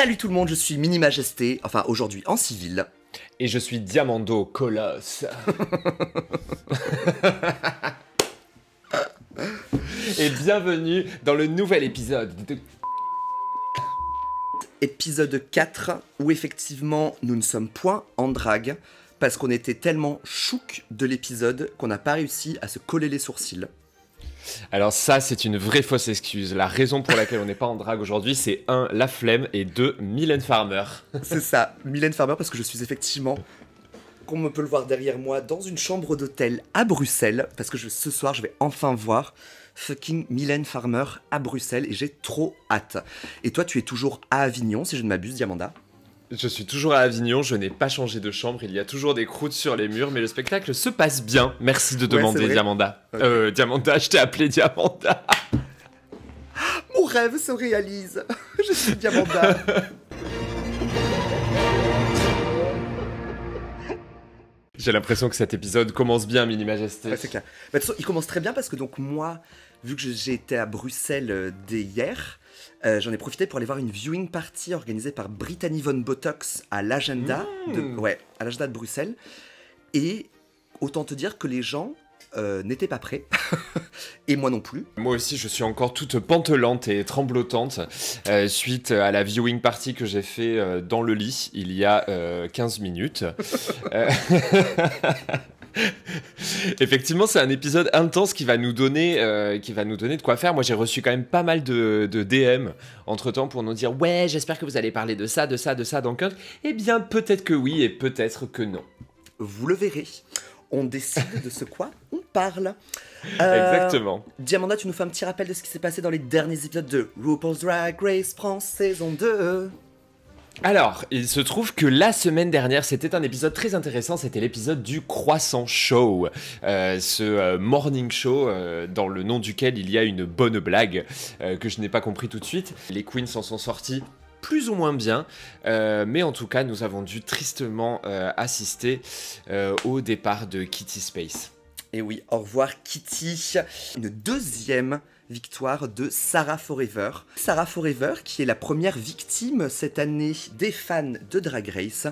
Salut tout le monde, je suis Mini Majesté, enfin aujourd'hui en civil. Et je suis Diamando Colosse. Et bienvenue dans le nouvel épisode de... Épisode 4, où effectivement nous ne sommes point en drague, parce qu'on était tellement chouc de l'épisode qu'on n'a pas réussi à se coller les sourcils. Alors ça, c'est une vraie fausse excuse. La raison pour laquelle on n'est pas en drague aujourd'hui, c'est 1, la flemme, et 2, Mylène Farmer. C'est ça, Mylène Farmer, parce que je suis effectivement, comme on peut le voir derrière moi, dans une chambre d'hôtel à Bruxelles, parce que ce soir, je vais enfin voir fucking Mylène Farmer à Bruxelles, et j'ai trop hâte. Et toi, tu es toujours à Avignon, si je ne m'abuse, Diamanda? Je suis toujours à Avignon, je n'ai pas changé de chambre, il y a toujours des croûtes sur les murs, mais le spectacle se passe bien. Merci de demander, Diamanda. Okay. Diamanda, je t'ai appelé Diamanda. Mon rêve se réalise. Je suis Diamanda. J'ai l'impression que cet épisode commence bien, Mini Majesté. Ouais, c'est clair. Bah, de toute façon, il commence très bien parce que donc moi, vu que j'ai été à Bruxelles dès hier, j'en ai profité pour aller voir une viewing party organisée par Brittany Von Botox à l'agenda de Bruxelles. Et autant te dire que les gens n'étaient pas prêts. Et moi non plus. Moi aussi, je suis encore toute pantelante et tremblotante suite à la viewing party que j'ai fait dans le lit il y a 15 minutes. Effectivement, c'est un épisode intense qui va nous donner de quoi faire. Moi, j'ai reçu quand même pas mal de DM entre-temps pour nous dire « Ouais, j'espère que vous allez parler de ça, de ça, de ça dans Kunk. » Eh bien, peut-être que oui et peut-être que non. Vous le verrez. On décide de ce quoi on parle. Exactement. Diamanda, tu nous fais un petit rappel de ce qui s'est passé dans les derniers épisodes de RuPaul's Drag Race France saison 2. Alors, il se trouve que la semaine dernière, c'était un épisode très intéressant, c'était l'épisode du Croissant Show, ce morning show dans le nom duquel il y a une bonne blague que je n'ai pas compris tout de suite. Les queens s'en sont sorties plus ou moins bien, mais en tout cas, nous avons dû tristement assister au départ de Kitty Space. Et oui, au revoir Kitty. Une deuxième victoire de Sarah Forever. Sarah Forever qui est la première victime cette année des fans de Drag Race,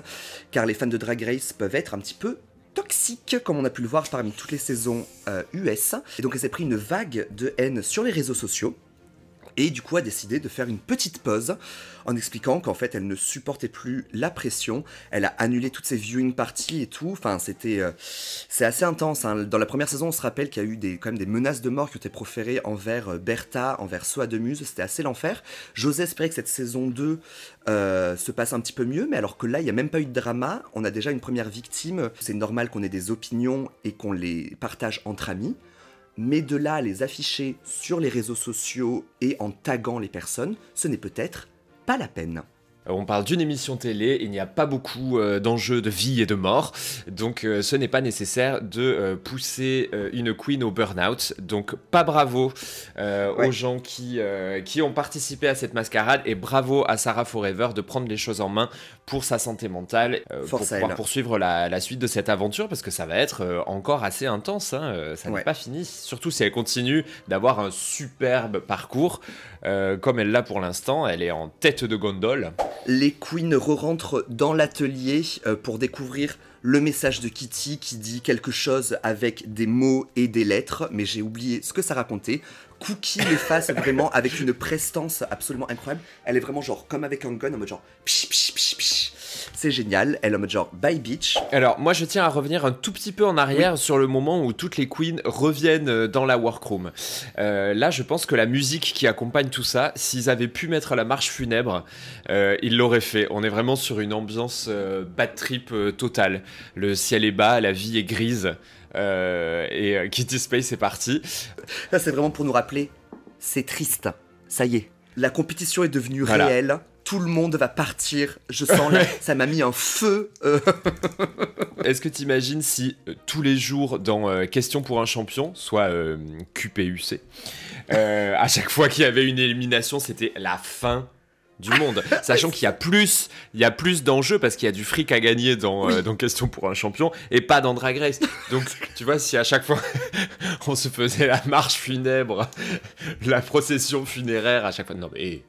car les fans de Drag Race peuvent être un petit peu toxiques, comme on a pu le voir parmi toutes les saisons US. Et donc elle s'est pris une vague de haine sur les réseaux sociaux. Et du coup a décidé de faire une petite pause en expliquant qu'en fait elle ne supportait plus la pression, elle a annulé toutes ses viewing parties et tout, enfin c'est assez intense, hein. Dans la première saison on se rappelle qu'il y a eu quand même des menaces de mort qui ont été proférées envers Bertha, envers Soa de Muse, c'était assez l'enfer. J'osais espérer que cette saison 2 se passe un petit peu mieux, mais alors que là il n'y a même pas eu de drama, on a déjà une première victime, c'est normal qu'on ait des opinions et qu'on les partage entre amis. Mais de là à les afficher sur les réseaux sociaux et en taguant les personnes, ce n'est peut-être pas la peine. On parle d'une émission télé, il n'y a pas beaucoup d'enjeux de vie et de mort, donc ce n'est pas nécessaire de pousser une queen au burn-out. Donc pas bravo aux gens qui ont participé à cette mascarade, et bravo à Sarah Forever de prendre les choses en main pour sa santé mentale, pour pouvoir poursuivre la suite de cette aventure, parce que ça va être encore assez intense, hein, ça n'est pas fini, surtout si elle continue d'avoir un superbe parcours, comme elle l'a pour l'instant, elle est en tête de gondole. Les queens re-rentrent dans l'atelier pour découvrir le message de Kitty qui dit quelque chose avec des mots et des lettres, mais j'ai oublié ce que ça racontait. Cookie l'efface vraiment avec une prestance absolument incroyable. Elle est vraiment genre comme avec un gun en mode genre psh, psh, psh, psh. C'est génial, elle est en mode genre bye bitch. Alors moi je tiens à revenir un tout petit peu en arrière sur le moment où toutes les queens reviennent dans la workroom. Là je pense que la musique qui accompagne tout ça, s'ils avaient pu mettre la marche funèbre, ils l'auraient fait. On est vraiment sur une ambiance bad trip totale. Le ciel est bas, la vie est grise. Et Kitty Space est parti. Ça c'est vraiment pour nous rappeler, c'est triste, ça y est, la compétition est devenue réelle, tout le monde va partir, je sens là, ça m'a mis un feu. Est-ce que t'imagines si tous les jours dans Question pour un champion, soit QPUC, à chaque fois qu'il y avait une élimination, c'était la fin du monde, sachant qu'il y a plus d'enjeux parce qu'il y a du fric à gagner dans Question pour un champion et pas dans Drag Race. Donc tu vois, si à chaque fois on se faisait la marche funèbre, la procession funéraire à chaque fois, non mais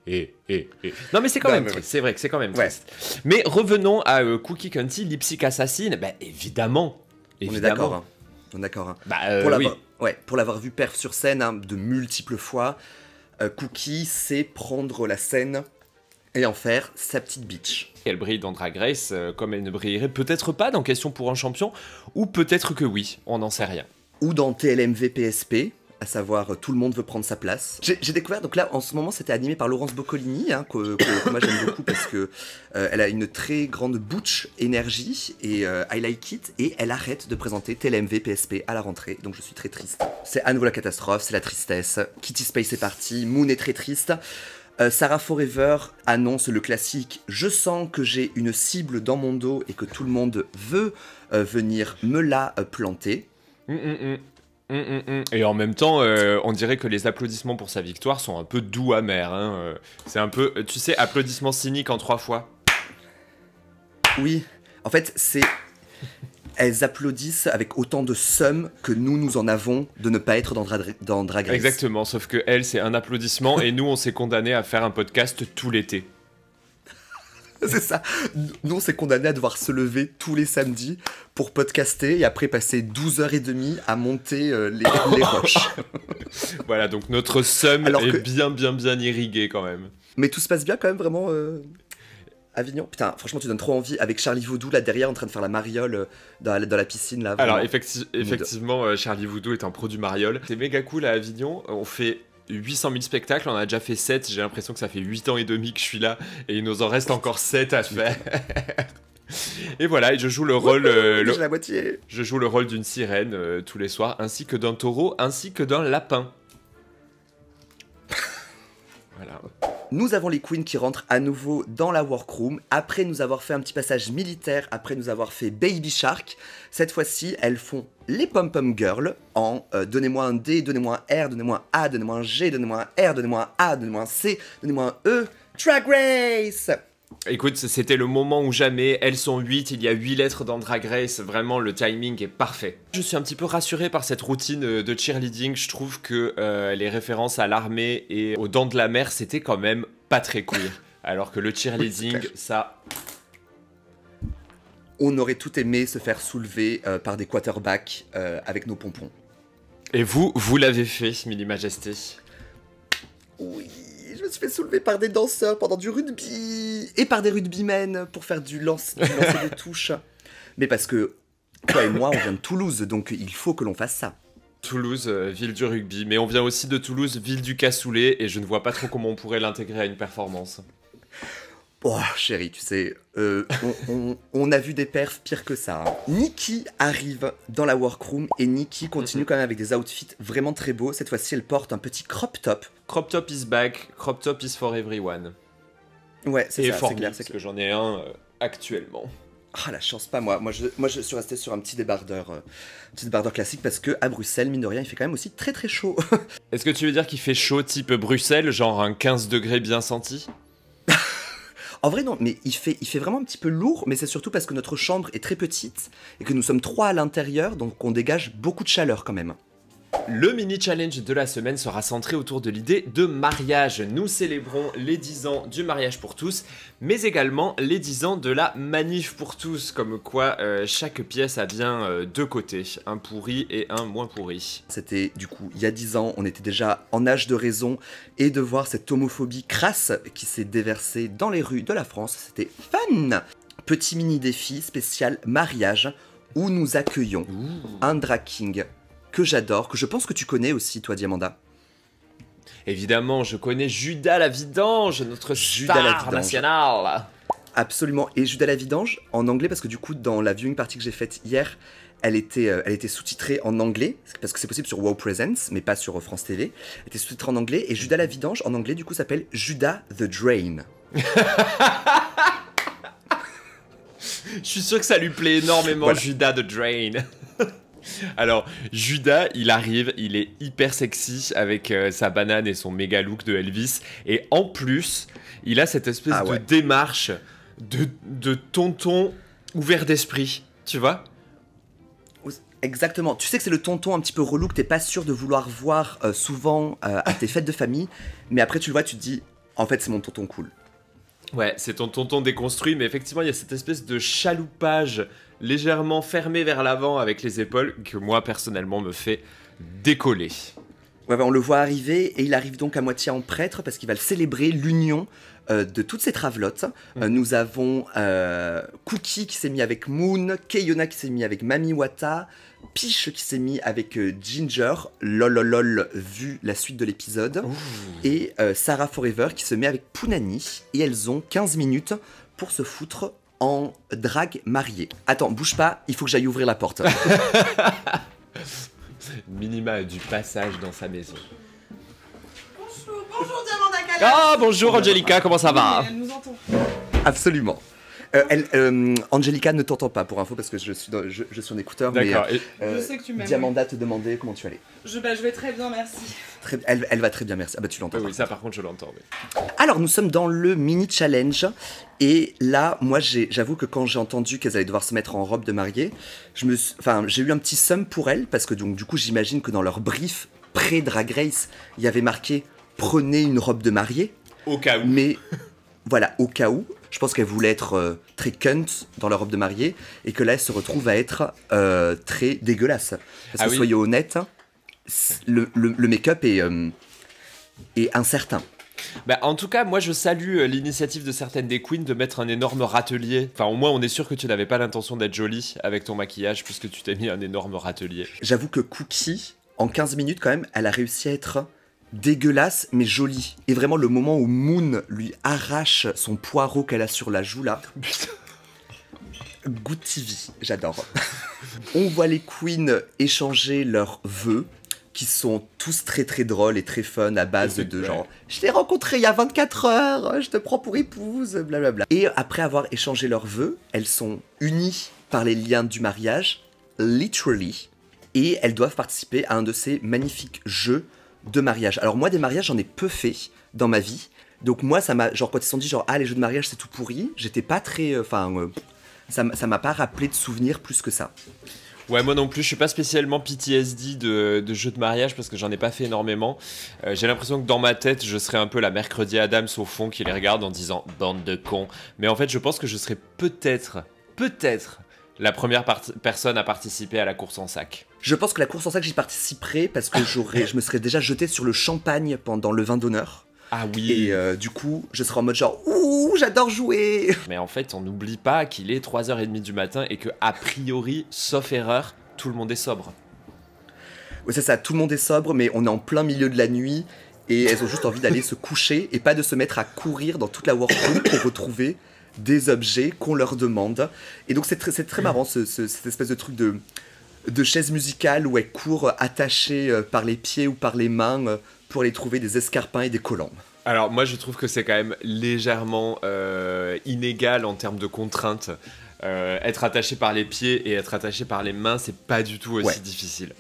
non mais c'est quand même triste. C'est vrai que c'est quand même triste. Mais revenons à Cookie County, Lip Sync Assassin. Évidemment. On est d'accord. Hein. On est d'accord. Hein. Pour l'avoir vu perf sur scène de multiples fois, Cookie sait prendre la scène et en faire sa petite bitch. Elle brille dans Drag Race comme elle ne brillerait peut-être pas dans Question pour un champion, ou peut-être que oui, on n'en sait rien. Ou dans TLMV PSP, à savoir Tout le monde veut prendre sa place. J'ai découvert, donc là en ce moment c'était animé par Laurence Boccolini, que moi j'aime beaucoup parce que elle a une très grande butch énergie et I like it, et elle arrête de présenter TLMV PSP à la rentrée, donc je suis très triste. C'est à nouveau la catastrophe, c'est la tristesse, Kitty Space est parti, Moon est très triste. Sarah Forever annonce le classique « Je sens que j'ai une cible dans mon dos et que tout le monde veut venir me la planter ». Et en même temps, on dirait que les applaudissements pour sa victoire sont un peu doux amers. Hein. C'est un peu, tu sais, applaudissements cyniques en 3 fois. Oui, en fait, elles applaudissent avec autant de seum que nous en avons de ne pas être dans Drag Race. Exactement, sauf que elle, c'est un applaudissement et nous, on s'est condamnés à faire un podcast tout l'été. C'est ça. Nous, on s'est condamnés à devoir se lever tous les samedis pour podcaster et après passer 12h30 à monter les roches. Voilà, donc notre seum est bien irrigué quand même. Mais tout se passe bien quand même, vraiment Avignon. Putain, franchement, tu donnes trop envie avec Charlie Voodoo là derrière en train de faire la mariole dans la piscine là. Alors effectivement, Charlie Voodoo est un pro du mariole. C'est méga cool à Avignon. On fait 800 000 spectacles, on a déjà fait 7. J'ai l'impression que ça fait 8 ans et demi que je suis là et il nous en reste encore 7 à faire. Et voilà, et je joue le rôle. La moitié. Je joue le rôle d'une sirène tous les soirs, ainsi que d'un taureau, ainsi que d'un lapin. Voilà. Nous avons les queens qui rentrent à nouveau dans la workroom, après nous avoir fait un petit passage militaire, après nous avoir fait Baby Shark. Cette fois-ci, elles font les pom-pom girls en donnez-moi un D, donnez-moi un R, donnez-moi un A, donnez-moi un G, donnez-moi un R, donnez-moi un A, donnez-moi un C, donnez-moi un E. Drag Race! Écoute, c'était le moment ou jamais, elles sont 8, il y a 8 lettres dans Drag Race, vraiment le timing est parfait. Je suis un petit peu rassuré par cette routine de cheerleading, je trouve que les références à l'armée et aux dents de la mer, c'était quand même pas très queer. Alors que le cheerleading, ça... On aurait tout aimé se faire soulever par des quarterbacks avec nos pompons. Et vous l'avez fait, Millie Majesté. Oui, je me suis fait soulever par des danseurs pendant du rugby et par des rugbymen pour faire du lancer de touche. Mais parce que toi et moi, on vient de Toulouse, donc il faut que l'on fasse ça. Toulouse, ville du rugby, mais on vient aussi de Toulouse, ville du cassoulet, et je ne vois pas trop comment on pourrait l'intégrer à une performance. Oh chérie, tu sais, on a vu des perfs pires que ça. Hein. Nikki arrive dans la workroom et Nikki continue quand même avec des outfits vraiment très beaux. Cette fois-ci, elle porte un petit crop top. Crop top is back, crop top is for everyone. Ouais, c'est ça, c'est clair. C'est que j'en ai un actuellement. Ah la chance, pas moi. Moi je suis resté sur un petit débardeur classique parce que à Bruxelles, mine de rien, il fait quand même aussi très très chaud. Est-ce que tu veux dire qu'il fait chaud type Bruxelles, genre un 15 degrés bien senti? En vrai non, mais il fait vraiment un petit peu lourd, mais c'est surtout parce que notre chambre est très petite et que nous sommes 3 à l'intérieur, donc on dégage beaucoup de chaleur quand même. Le mini-challenge de la semaine sera centré autour de l'idée de mariage. Nous célébrons les 10 ans du mariage pour tous, mais également les 10 ans de la manif pour tous, comme quoi chaque pièce a bien 2 côtés, un pourri et un moins pourri. C'était du coup il y a 10 ans, on était déjà en âge de raison, et de voir cette homophobie crasse qui s'est déversée dans les rues de la France, c'était fun. Petit mini-défi spécial mariage, où nous accueillons un drag king que j'adore, que je pense que tu connais aussi, toi, Diamanda. Évidemment, je connais Judas la Vidange, notre star nationale. Absolument, et Judas la Vidange, en anglais, parce que du coup, dans la viewing party que j'ai faite hier, elle était sous-titrée en anglais, parce que c'est possible sur WoW Presents, mais pas sur France TV. Elle était sous-titrée en anglais, et Judas la Vidange, en anglais, du coup, s'appelle Judas the Drain. Je suis sûr que ça lui plaît énormément, voilà. Judas the Drain. Alors, Judas, il arrive, il est hyper sexy avec sa banane et son méga look de Elvis. Et en plus, il a cette espèce de démarche de tonton ouvert d'esprit, tu vois? Exactement. Tu sais que c'est le tonton un petit peu relou que t'es pas sûr de vouloir voir souvent à tes fêtes de famille. Mais après, tu le vois, tu te dis, en fait, c'est mon tonton cool. Ouais, c'est ton tonton déconstruit, mais effectivement, il y a cette espèce de chaloupage légèrement fermé vers l'avant avec les épaules que moi, personnellement, me fait décoller. Ouais, on le voit arriver et il arrive donc à moitié en prêtre parce qu'il va célébrer l'union de toutes ces travelottes. Nous avons Cookie qui s'est mis avec Moon, Keyona qui s'est mis avec Mami Wata, Peach qui s'est mis avec Ginger, lololol vu la suite de l'épisode, et Sarah Forever qui se met avec Punani, et elles ont 15 minutes pour se foutre en drague mariée. Attends, bouge pas, il faut que j'aille ouvrir la porte. Minima a du passage dans sa maison. Bonjour Diamanda Calas. Ah, bonjour Angelica, comment ça va? Elle nous entend. Absolument. Angelica ne t'entend pas pour info parce que je suis en écouteur. D'accord. Je sais que tu m'aimes. Diamanda te demandait comment tu allais. Je vais très bien, merci. Elle va très bien, merci. Ah bah tu l'entends. Oui, ça par contre je l'entends. Oui. Alors nous sommes dans le mini challenge et là moi j'avoue que quand j'ai entendu qu'elles allaient devoir se mettre en robe de mariée, j'ai eu un petit seum pour elles parce que donc du coup j'imagine que dans leur brief pré-Drag Race il y avait marqué prenez une robe de mariée. Au cas où. Mais voilà, au cas où. Je pense qu'elles voulaient être très cunt dans leur robe de mariée et que là, elles se retrouvent à être très dégueulasses. Parce que soyez honnêtes, le make-up est incertain. Bah, en tout cas, moi je salue l'initiative de certaines des queens de mettre un énorme râtelier. Enfin, au moins, on est sûr que tu n'avais pas l'intention d'être jolie avec ton maquillage puisque tu t'es mis un énorme râtelier. J'avoue que Cookie, en 15 minutes quand même, elle a réussi à être dégueulasse mais jolie. Et vraiment le moment où Moon lui arrache son poireau qu'elle a sur la joue là. Good TV, j'adore. On voit les queens échanger leurs vœux qui sont tous très très drôles et très fun à base de genre je t'ai rencontré il y a 24 heures, je te prends pour épouse, blablabla. Et après avoir échangé leurs vœux, elles sont unies par les liens du mariage, literally, et elles doivent participer à un de ces magnifiques jeux de mariage. Alors moi des mariages j'en ai peu fait dans ma vie, donc moi ça m'a genre quand ils se sont dit genre ah les jeux de mariage c'est tout pourri, j'étais pas très ça m'a pas rappelé de souvenirs plus que ça. Ouais, moi non plus, je suis pas spécialement PTSD de jeux de mariage parce que j'en ai pas fait énormément. J'ai l'impression que dans ma tête, je serais un peu la mercredi Adams au fond qui les regarde en disant bande de cons. Mais en fait, je pense que je serais peut-être la première personne à participer à la course en sac. Je pense que la course en sac, j'y participerai parce que je me serais déjà jeté sur le champagne pendant le vin d'honneur. Ah oui. Et du coup, je serais en mode genre ouh, j'adore jouer. Mais en fait, on n'oublie pas qu'il est 3h30 du matin et que a priori, sauf erreur, tout le monde est sobre. Ouais, c'est ça, tout le monde est sobre, mais on est en plein milieu de la nuit et elles ont juste envie d'aller se coucher et pas de se mettre à courir dans toute la workroom pour retrouver des objets qu'on leur demande. Et donc c'est très marrant cette espèce de truc de chaise musicale où elles courent attachées par les pieds ou par les mains pour aller trouver des escarpins et des collants. Alors moi je trouve que c'est quand même légèrement inégal en termes de contraintes. Être attaché par les pieds et être attaché par les mains, c'est pas du tout aussi difficile.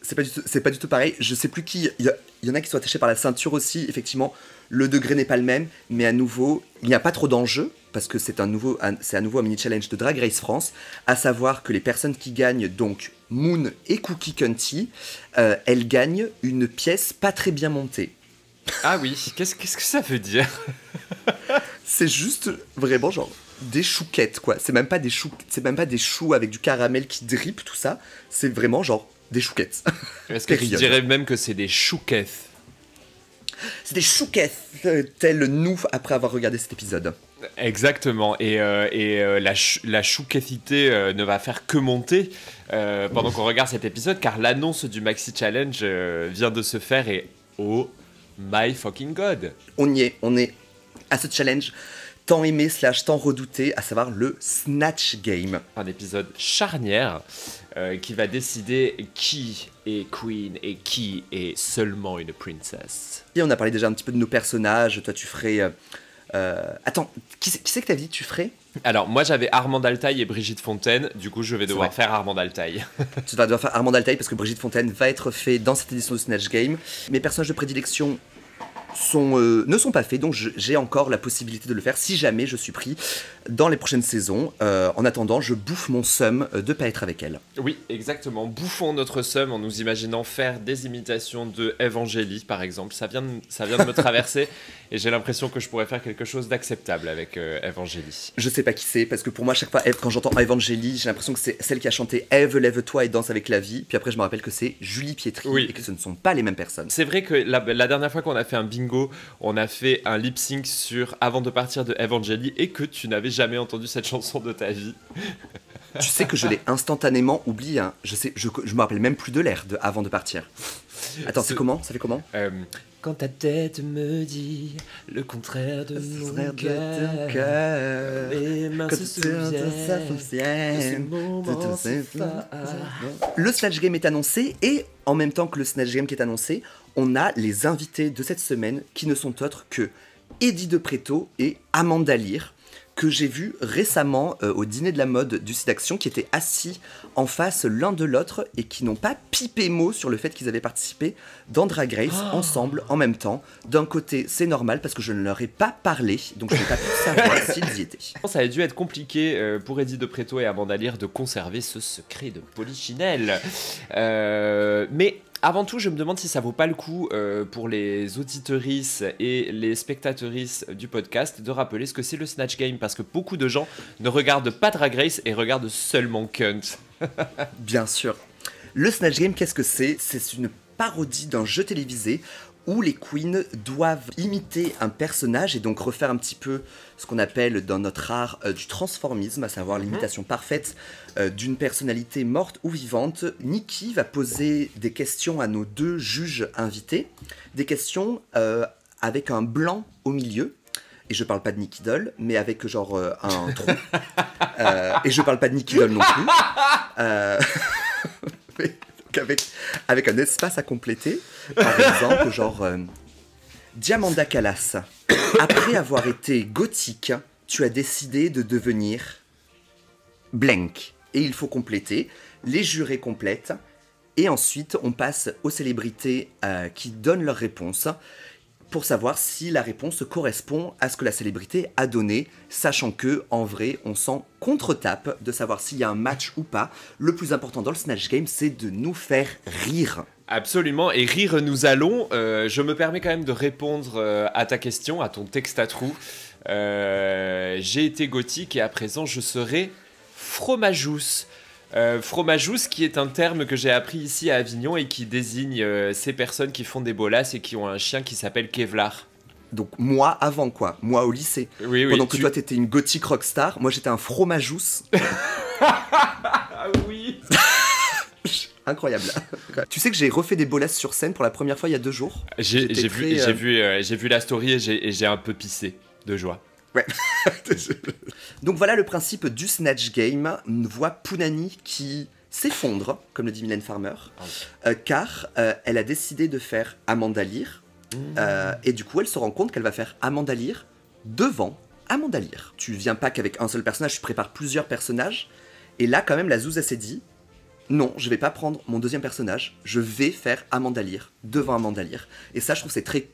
C'est pas du tout pareil. Je sais plus qui. Il y en a qui sont attachés par la ceinture aussi. Effectivement, le degré n'est pas le même, mais à nouveau, il n'y a pas trop d'enjeux parce que c'est à nouveau un mini challenge de Drag Race France. À savoir que les personnes qui gagnent, donc Moon et Cookie Cunty, elles gagnent une pièce pas très bien montée. Ah oui, qu'est-ce que ça veut dire? C'est juste vraiment genre des chouquettes quoi. C'est même pas des choux avec du caramel qui drippe tout ça. C'est vraiment genre des chouquettes. Est-ce que tu dirais même que c'est des chouquettes? C'est des chouquettes, tels nous après avoir regardé cet épisode. Exactement, et la chouquettité ne va faire que monter pendant qu'on regarde cet épisode, car l'annonce du Maxi Challenge vient de se faire et oh my fucking god. On est à ce challenge tant aimé / tant redouté, à savoir le Snatch Game. Un épisode charnière qui va décider qui est queen et qui est seulement une princess. Et on a parlé déjà un petit peu de nos personnages, toi tu ferais Attends, qui c'est que t'as dit que tu ferais? Alors, moi j'avais Armand Altaï et Brigitte Fontaine, du coup je vais devoir faire Armand Altaï. Tu vas devoir faire Armand Altaï parce que Brigitte Fontaine va être fait dans cette édition de Snatch Game. Mes personnages de prédilection ne sont pas faits, donc j'ai encore la possibilité de le faire si jamais je suis pris dans les prochaines saisons. En attendant, je bouffe mon seum de pas être avec elle. Oui, exactement. Bouffons notre seum en nous imaginant faire des imitations de Evangélie, par exemple. Ça vient de me traverser et j'ai l'impression que je pourrais faire quelque chose d'acceptable avec Evangélie. Je sais pas qui c'est, parce que pour moi, chaque fois, quand j'entends Evangélie, j'ai l'impression que c'est celle qui a chanté Ève, lève-toi et danse avec la vie. Puis après, je me rappelle que c'est Julie Pietri et que ce ne sont pas les mêmes personnes. C'est vrai que la dernière fois qu'on a fait un bingo, on a fait un lip sync sur Avant de partir de Evangélie et que tu n'avais jamais entendu cette chanson de ta vie. Tu sais que je l'ai instantanément oublié. Hein. Je me rappelle même plus de l'air de Avant de partir. Attends, c'est comment? Ça fait comment? Quand ta tête me dit le contraire de mon cœur, mes mains se souviennent de ce moment. Le Snatch Game est annoncé et en même temps que le Snatch Game qui est annoncé, on a les invités de cette semaine qui ne sont autres que Eddie de Pretto et Amanda Lear, que j'ai vu récemment au dîner de la mode du site Action, qui étaient assis en face l'un de l'autre et qui n'ont pas pipé mot sur le fait qu'ils avaient participé dans Drag Race ensemble, en même temps. D'un côté, c'est normal parce que je ne leur ai pas parlé, donc je n'ai pas pu savoir s'ils y étaient. Ça a dû être compliqué pour Eddie de Pretto et Amanda Lear de conserver ce secret de Polichinelle. Mais avant tout, je me demande si ça vaut pas le coup pour les auditrices et les spectatrices du podcast de rappeler ce que c'est le Snatch Game, parce que beaucoup de gens ne regardent pas Drag Race et regardent seulement Cunt. Bien sûr. Le Snatch Game, qu'est-ce que c'est? C'est une parodie d'un jeu télévisé où les queens doivent imiter un personnage et donc refaire un petit peu ce qu'on appelle dans notre art du transformisme, à savoir l'imitation parfaite d'une personnalité morte ou vivante. Nikki va poser des questions à nos deux juges invités, des questions avec un blanc au milieu. Et je parle pas de Nikki Doll, mais avec genre un trou. Et je parle pas de Nikki Doll non plus. Avec un espace à compléter. Par exemple, genre Diamanda Callas, après avoir été gothique, tu as décidé de devenir blank. Et il faut compléter. Les jurés complètent. Et ensuite, on passe aux célébrités qui donnent leurs réponses pour savoir si la réponse correspond à ce que la célébrité a donné, sachant que, en vrai, on s'en contre-tape de savoir s'il y a un match ou pas. Le plus important dans le Snatch Game, c'est de nous faire rire. Absolument, et rire nous allons. Je me permets quand même de répondre à ta question, à ton texte à trous. J'ai été gothique et à présent je serai fromajousse. Fromajousse qui est un terme que j'ai appris ici à Avignon et qui désigne ces personnes qui font des bolasses et qui ont un chien qui s'appelle Kevlar. Donc moi avant quoi? Moi au lycée. Oui, pendant que toi t'étais une gothique rockstar, moi j'étais un fromajousse. Ah oui. Incroyable. Tu sais que j'ai refait des bolasses sur scène pour la première fois il y a 2 jours. J'ai vu la story et j'ai un peu pissé de joie. Ouais. Donc voilà le principe du Snatch Game. On voit Pounani qui s'effondre, comme le dit Mylène Farmer, car elle a décidé de faire Amanda Lear. Et du coup, elle se rend compte qu'elle va faire Amanda Lear devant Amanda Lear. Tu viens pas qu'avec un seul personnage, tu prépares plusieurs personnages. Et là, quand même, la Zouza s'est dit non, je vais pas prendre mon deuxième personnage, je vais faire Amanda Lear devant Amanda Lear. Et ça, je trouve c'est très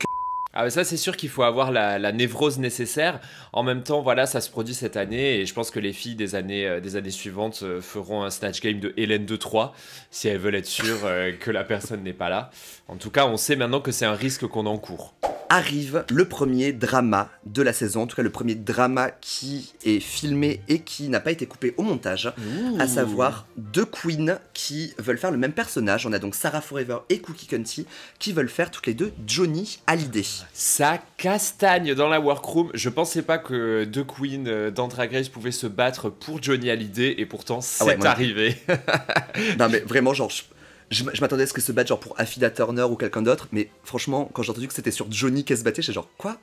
Ah bah ça c'est sûr qu'il faut avoir la névrose nécessaire. En même temps voilà, ça se produit cette année et je pense que les filles des années suivantes feront un Snatch Game de Hélène 2-3 si elles veulent être sûres que la personne n'est pas là. En tout cas on sait maintenant que c'est un risque qu'on encourt. Arrive le premier drama de la saison, en tout cas le premier drama qui est filmé et qui n'a pas été coupé au montage, à savoir 2 queens qui veulent faire le même personnage. On a donc Sarah Forever et Cookie Cunty qui veulent faire toutes les deux Johnny Hallyday. Ça castagne dans la workroom. Je pensais pas que 2 queens dans Drag Race pouvaient se battre pour Johnny Hallyday et pourtant c'est arrivé. Non mais vraiment genre... Je m'attendais à ce que se battre genre pour Affida Turner ou quelqu'un d'autre, mais franchement, quand j'ai entendu que c'était sur Johnny qu'elle se battait, j'étais genre, quoi?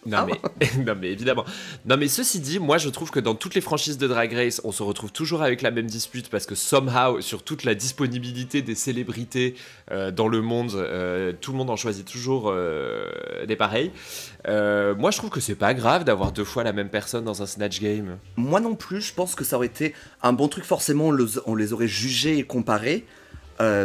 Non mais, non mais évidemment. Non mais ceci dit, moi je trouve que dans toutes les franchises de Drag Race, on se retrouve toujours avec la même dispute parce que somehow, sur toute la disponibilité des célébrités dans le monde, tout le monde en choisit toujours des pareils. Moi je trouve que c'est pas grave d'avoir 2 fois la même personne dans un Snatch Game. Moi non plus, je pense que ça aurait été un bon truc, forcément on les aurait jugés et comparés.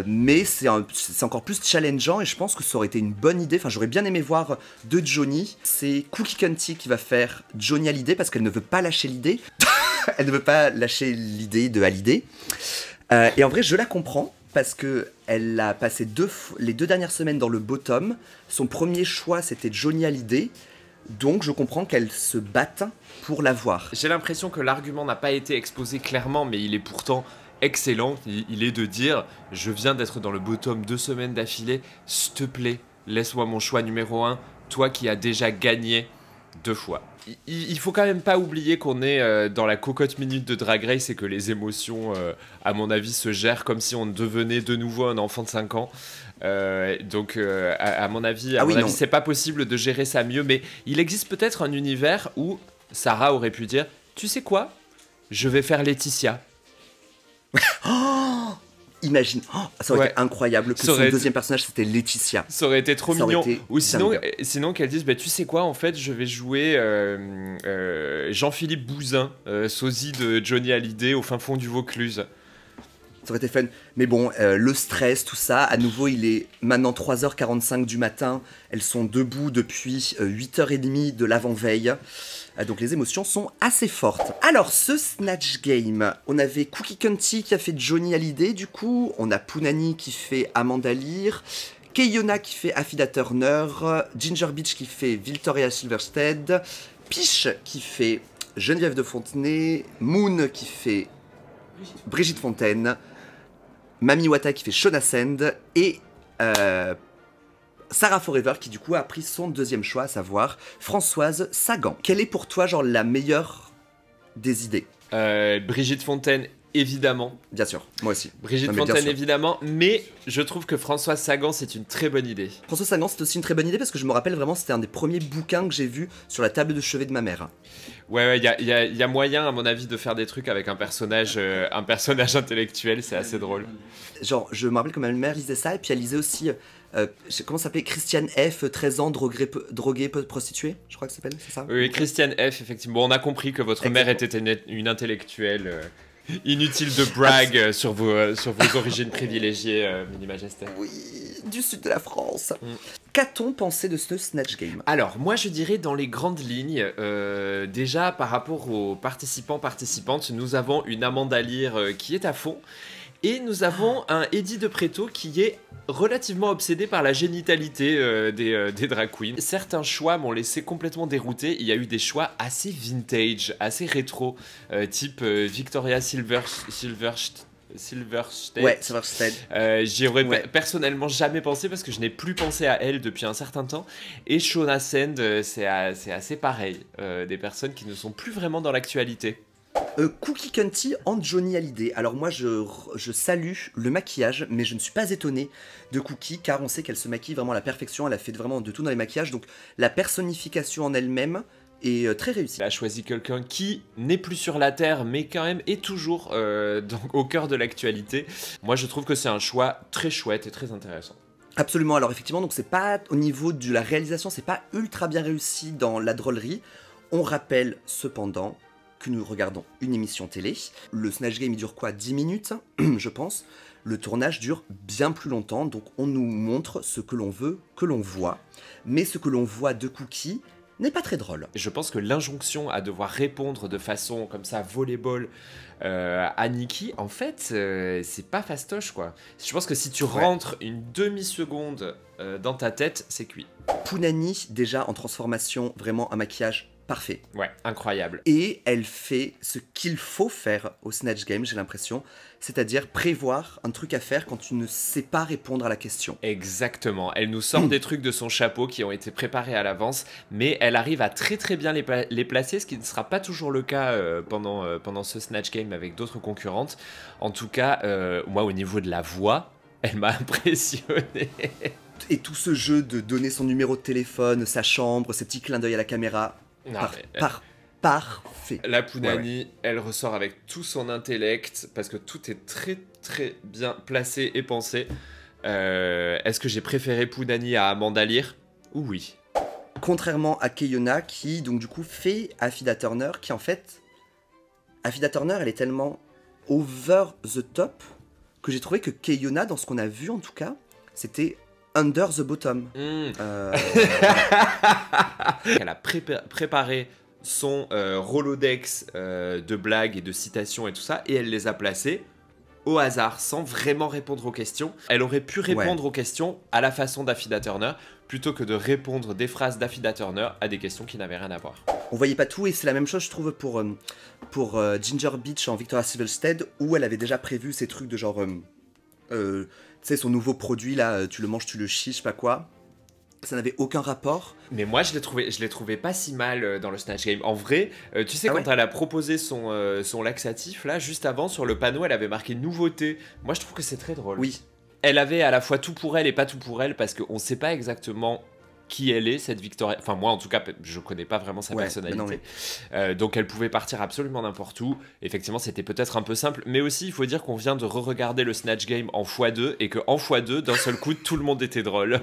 Mais c'est encore plus challengeant et je pense que ça aurait été une bonne idée. Enfin, j'aurais bien aimé voir de Johnny. C'est Cookie Cunty qui va faire Johnny Hallyday parce qu'elle ne veut pas lâcher l'idée. Elle ne veut pas lâcher l'idée de Hallyday. Et en vrai, je la comprends parce que elle a passé les 2 dernières semaines dans le bottom. Son premier choix, c'était Johnny Hallyday. Donc, je comprends qu'elle se batte pour l'avoir. J'ai l'impression que l'argument n'a pas été exposé clairement, mais il est pourtant excellent. Il est de dire, je viens d'être dans le bottom 2 semaines d'affilée, s'il te plaît, laisse-moi mon choix numéro 1, toi qui as déjà gagné 2 fois. Il faut quand même pas oublier qu'on est dans la cocotte minute de Drag Race et que les émotions, à mon avis, se gèrent comme si on devenait de nouveau un enfant de 5 ans. Donc à mon avis, c'est pas possible de gérer ça mieux, mais il existe peut-être un univers où Sarah aurait pu dire, tu sais quoi, je vais faire Laetitia. Oh, imagine, ça aurait été incroyable que son deuxième personnage c'était Laetitia. Ça aurait été trop mignon. Ou sinon qu'elle dise, bah, tu sais quoi, en fait, je vais jouer Jean-Philippe Bouzin, sosie de Johnny Hallyday au fin fond du Vaucluse. Ça aurait été fun. Mais bon, le stress, tout ça, à nouveau, il est maintenant 3h45 du matin. Elles sont debout depuis 8h30 de l'avant-veille. Donc les émotions sont assez fortes. Alors, ce Snatch Game, on avait Cookie Cunty qui a fait Johnny Hallyday, du coup. On a Pounani qui fait Amanda Lear. Keyona qui fait Affida Turner. Ginger Beach qui fait Victoria Silverstead. Peach qui fait Geneviève de Fontenay. Moon qui fait Brigitte Fontaine. Mami Wata qui fait Shona Sand. Et Sarah Forever qui du coup a pris son deuxième choix, à savoir Françoise Sagan. Quelle est pour toi genre la meilleure des idées? Brigitte Fontaine, évidemment. Bien sûr, moi aussi. Brigitte Fontaine, évidemment, mais je trouve que Françoise Sagan, c'est une très bonne idée. Françoise Sagan, c'est aussi une très bonne idée parce que je me rappelle vraiment, c'était un des premiers bouquins que j'ai vu sur la table de chevet de ma mère. Ouais, il y a moyen, à mon avis, de faire des trucs avec un personnage intellectuel, c'est assez drôle. Genre, je me rappelle que ma mère lisait ça et puis elle lisait aussi... comment ça s'appelait? Christiane F, 13 ans, droguée, prostituée, je crois que ça s'appelle, c'est ça? Oui, Christiane F, effectivement. Bon, on a compris que votre mère était une intellectuelle. Inutile de brag sur vos origines privilégiées, Mini Majesté. Oui, du sud de la France. Qu'a-t-on pensé de ce Snatch Game? Alors, moi je dirais dans les grandes lignes, déjà par rapport aux participantes, nous avons une Amanda Lear qui est à fond. Et nous avons un Eddie de Pretto qui est relativement obsédé par la génitalité des drag queens. Certains choix m'ont laissé complètement dérouté. Il y a eu des choix assez vintage, assez rétro, type Victoria Silverstead. Ouais, Silverstead. J'y aurais personnellement jamais pensé parce que je n'ai plus pensé à elle depuis un certain temps. Et Shona Sand, c'est assez pareil. Des personnes qui ne sont plus vraiment dans l'actualité. Cookie Cunty en Johnny Hallyday. Alors moi je salue le maquillage, mais je ne suis pas étonné de Cookie car on sait qu'elle se maquille vraiment à la perfection, elle a fait vraiment de tout dans les maquillages, donc la personnification en elle-même est très réussie. Elle a choisi quelqu'un qui n'est plus sur la terre mais quand même est toujours donc, au cœur de l'actualité. Moi je trouve que c'est un choix très chouette et très intéressant. Absolument, alors effectivement, donc c'est pas au niveau de la réalisation, c'est pas ultra bien réussi dans la drôlerie. On rappelle cependant que nous regardons une émission télé. Le Snatch Game il dure quoi, 10 minutes, je pense. Le tournage dure bien plus longtemps, donc on nous montre ce que l'on veut que l'on voit. Mais ce que l'on voit de Cookie n'est pas très drôle. Je pense que l'injonction à devoir répondre de façon comme ça volleyball à Nikki, en fait, c'est pas fastoche quoi. Je pense que si tu rentres une demi-seconde dans ta tête, c'est cuit. Pounani, déjà en transformation, vraiment un maquillage parfait. Ouais, incroyable. Et elle fait ce qu'il faut faire au Snatch Game, j'ai l'impression, c'est-à-dire prévoir un truc à faire quand tu ne sais pas répondre à la question. Exactement. Elle nous sort des trucs de son chapeau qui ont été préparés à l'avance, mais elle arrive à très très bien les placer, ce qui ne sera pas toujours le cas pendant ce Snatch Game avec d'autres concurrentes. En tout cas, moi au niveau de la voix, elle m'a impressionné. Et tout ce jeu de donner son numéro de téléphone, sa chambre, ses petits clins d'œil à la caméra. Non, Parfait. La Pounani, elle ressort avec tout son intellect parce que tout est très très bien placé et pensé. Est-ce que j'ai préféré Pounani à Amanda Lear? Oui. Contrairement à Keyona qui donc du coup fait Affida Turner qui en fait... Affida Turner elle est tellement over the top que j'ai trouvé que Keyona dans ce qu'on a vu en tout cas c'était under the bottom. Elle a préparé son Rolodex de blagues et de citations et tout ça, et elle les a placées au hasard, sans vraiment répondre aux questions. Elle aurait pu répondre aux questions à la façon d'Affida Turner, plutôt que de répondre des phrases d'Affida Turner à des questions qui n'avaient rien à voir. On voyait pas tout, et c'est la même chose je trouve pour Ginger Beach en Victoria Silvstead, où elle avait déjà prévu ces trucs de genre... tu sais, son nouveau produit là, tu le manges, tu le chies, je sais pas quoi. Ça n'avait aucun rapport. Mais moi, je l'ai trouvé pas si mal dans le Snatch Game. En vrai, tu sais, quand elle a proposé son laxatif, là, juste avant, sur le panneau, elle avait marqué nouveauté. Moi, je trouve que c'est très drôle. Oui. Elle avait à la fois tout pour elle et pas tout pour elle, parce qu'on sait pas exactement qui elle est, cette Victoria. Enfin, moi, en tout cas, je connais pas vraiment sa personnalité. Donc, elle pouvait partir absolument n'importe où. Effectivement, c'était peut-être un peu simple. Mais aussi, il faut dire qu'on vient de re-regarder le Snatch Game en x2 et qu'en x2, d'un seul coup, tout le monde était drôle.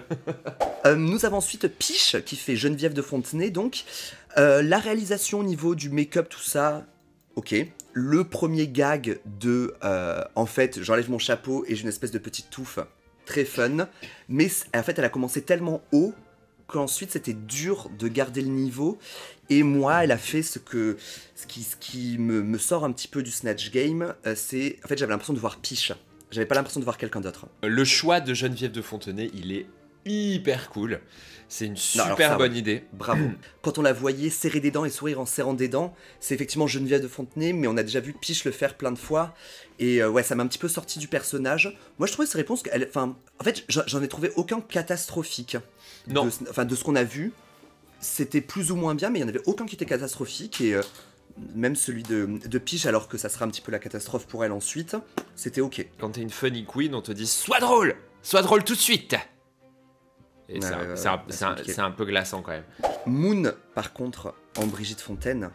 Nous avons ensuite Piche qui fait Geneviève de Fontenay. Donc, la réalisation au niveau du make-up, tout ça, ok. Le premier gag de en fait, j'enlève mon chapeau et j'ai une espèce de petite touffe. Très fun. Mais en fait, elle a commencé tellement haut qu'ensuite c'était dur de garder le niveau, et moi elle a fait ce qui me sort un petit peu du Snatch Game, c'est en fait j'avais l'impression de voir Piche, j'avais pas l'impression de voir quelqu'un d'autre. Le choix de Geneviève de Fontenay, il est hyper cool, c'est une super bonne idée. Bravo. Quand on la voyait serrer des dents et sourire en serrant des dents, c'est effectivement Geneviève de Fontenay, mais on a déjà vu Piche le faire plein de fois, et ouais, ça m'a un petit peu sorti du personnage. Moi je trouvais ces réponses, en fait j'en ai trouvé aucun catastrophique. Non. De ce qu'on a vu, c'était plus ou moins bien, mais il n'y en avait aucun qui était catastrophique, et même celui de Piche, alors que ça sera un petit peu la catastrophe pour elle ensuite, c'était ok. Quand t'es une funny queen, on te dit sois drôle tout de suite. Et c'est un peu glaçant quand même. Moon, par contre, en Brigitte Fontaine,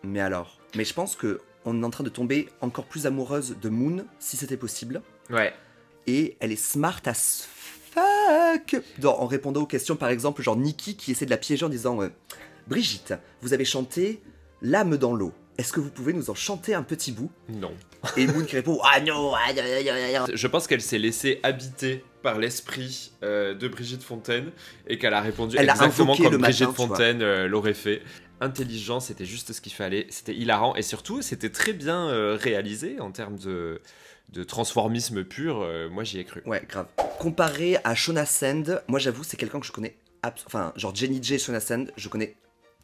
mais alors, mais je pense que on est en train de tomber encore plus amoureuse de Moon, si c'était possible. Ouais. Et elle est smart as fuck en répondant aux questions, par exemple, genre Nikki qui essaie de la piéger en disant Brigitte, vous avez chanté L'âme dans l'eau. Est-ce que vous pouvez nous en chanter un petit bout? Non. Et Moon qui répond ah non. Je pense qu'elle s'est laissée habiter par l'esprit de Brigitte Fontaine et qu'elle a répondu exactement comme Brigitte Fontaine l'aurait fait. Intelligent, c'était juste ce qu'il fallait, c'était hilarant et surtout c'était très bien réalisé en termes de transformisme pur, moi j'y ai cru. Ouais, grave. Comparé à Shona Sand, moi j'avoue c'est quelqu'un que je connais, enfin genre Jenny J et Shona Sand, je connais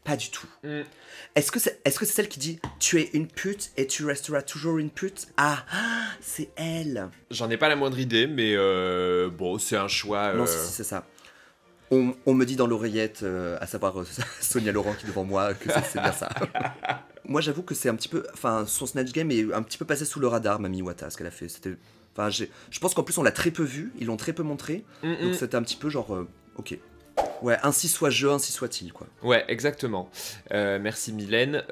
pas du tout. Est-ce que c'est celle qui dit tu es une pute et tu resteras toujours une pute? Ah, c'est elle. J'en ai pas la moindre idée, mais bon c'est un choix. Non, si, c'est ça. On me dit dans l'oreillette, à savoir Sonia Laurent qui est devant moi, que c'est bien ça. Moi j'avoue que c'est un petit peu, enfin son Snatch Game est un petit peu passé sous le radar, Mami Wata, ce qu'elle a fait. C'était, enfin je pense qu'en plus on l'a très peu vu, ils l'ont très peu montré, donc c'était un petit peu genre, ok. Ouais, ainsi soit je, ainsi soit-il, quoi. Ouais, exactement. Merci Mylène.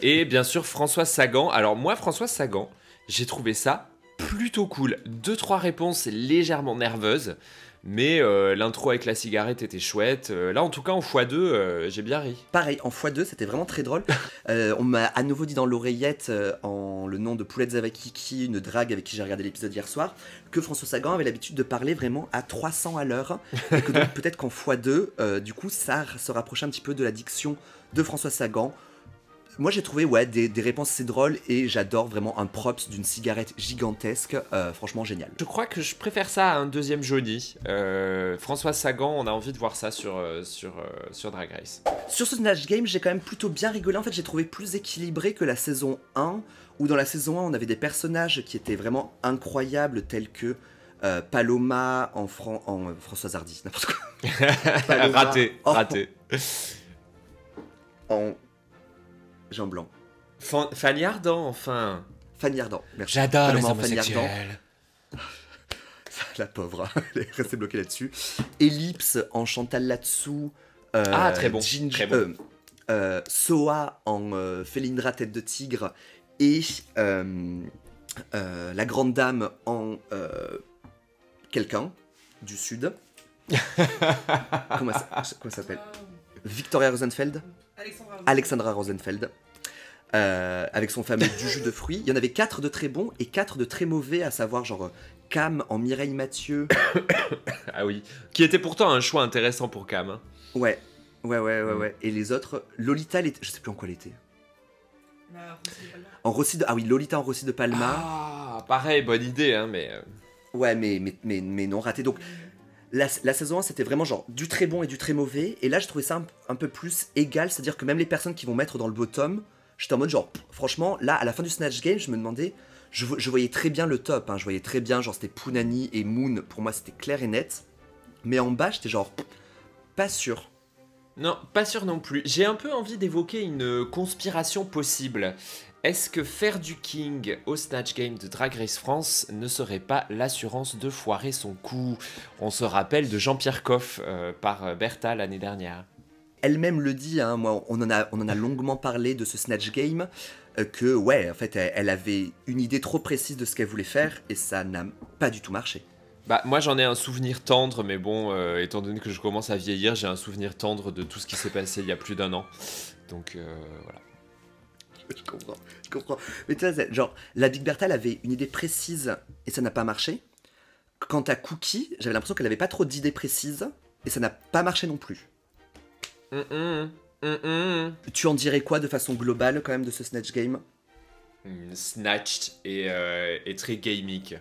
Et bien sûr Françoise Sagan. Alors moi Françoise Sagan, j'ai trouvé ça plutôt cool. 2-3 réponses légèrement nerveuses. Mais l'intro avec la cigarette était chouette. Là, en tout cas, en x2, j'ai bien ri. Pareil, en x2, c'était vraiment très drôle. On m'a à nouveau dit dans l'oreillette, en le nom de Poulette avec Kiki, une drague avec qui j'ai regardé l'épisode hier soir, que François Sagan avait l'habitude de parler vraiment à 300 à l'heure. Et que donc, peut-être qu'en x2, du coup, ça se rapprochait un petit peu de la diction de François Sagan. Moi j'ai trouvé des réponses assez drôles et j'adore vraiment un props d'une cigarette gigantesque, franchement génial. Je crois que je préfère ça à un deuxième Johnny. Françoise Sagan, on a envie de voir ça sur Drag Race. Sur ce Snatch Game, j'ai quand même plutôt bien rigolé. En fait, j'ai trouvé plus équilibré que la saison 1, où dans la saison 1, on avait des personnages qui étaient vraiment incroyables, tels que Paloma en Françoise Hardy, n'importe quoi. Paloma, raté. En Jean Blanc. Fanny Ardant, enfin. Fanny Ardant, merci. J'adore les homosexuels. La pauvre, elle est restée bloquée là-dessus. Ellipse en Chantal là-dessous. Très bon. Très bon. Soa en Félindra tête de tigre. Et la grande dame en quelqu'un du sud. Comment ça s'appelle? Victoria Rosenfeld. Alexandra Rosenfeld. Avec son fameux du jus de fruits. Il y en avait 4 de très bons et 4 de très mauvais, à savoir genre Cam en Mireille Mathieu. Ah oui, qui était pourtant un choix intéressant pour Cam. Hein. Ouais. Et les autres, Lolita, je sais plus en quoi elle était. En Rossi de... Ah oui, Lolita en Rossi de Palma. Ah, pareil, bonne idée, hein, mais... Ouais, mais non, raté. Donc, la saison 1, c'était vraiment genre du très bon et du très mauvais. Et là, je trouvais ça un peu plus égal. C'est-à-dire que même les personnes qui vont mettre dans le bottom, j'étais en mode genre, franchement, là, à la fin du Snatch Game, je me demandais... Je voyais très bien le top, hein, je voyais très bien, genre, c'était Pounani et Moon. Pour moi, c'était clair et net. Mais en bas, j'étais genre, pas sûr. Non, pas sûr non plus. J'ai un peu envie d'évoquer une conspiration possible. Est-ce que faire du King au Snatch Game de Drag Race France ne serait pas l'assurance de foirer son coup? On se rappelle de Jean-Pierre Coff par Bertha l'année dernière. Elle-même le dit, hein, moi, on en a longuement parlé de ce Snatch Game, que ouais, en fait, elle avait une idée trop précise de ce qu'elle voulait faire et ça n'a pas du tout marché. Bah, moi j'en ai un souvenir tendre, mais bon, étant donné que je commence à vieillir, j'ai un souvenir tendre de tout ce qui s'est passé il y a plus d'1 an. Donc voilà. Je comprends. Mais tu vois, genre, la Big Bertha, elle avait une idée précise et ça n'a pas marché. Quant à Cookie, j'avais l'impression qu'elle avait pas trop d'idées précises et ça n'a pas marché non plus. Tu en dirais quoi de façon globale quand même de ce Snatch Game? Snatched et très gamique.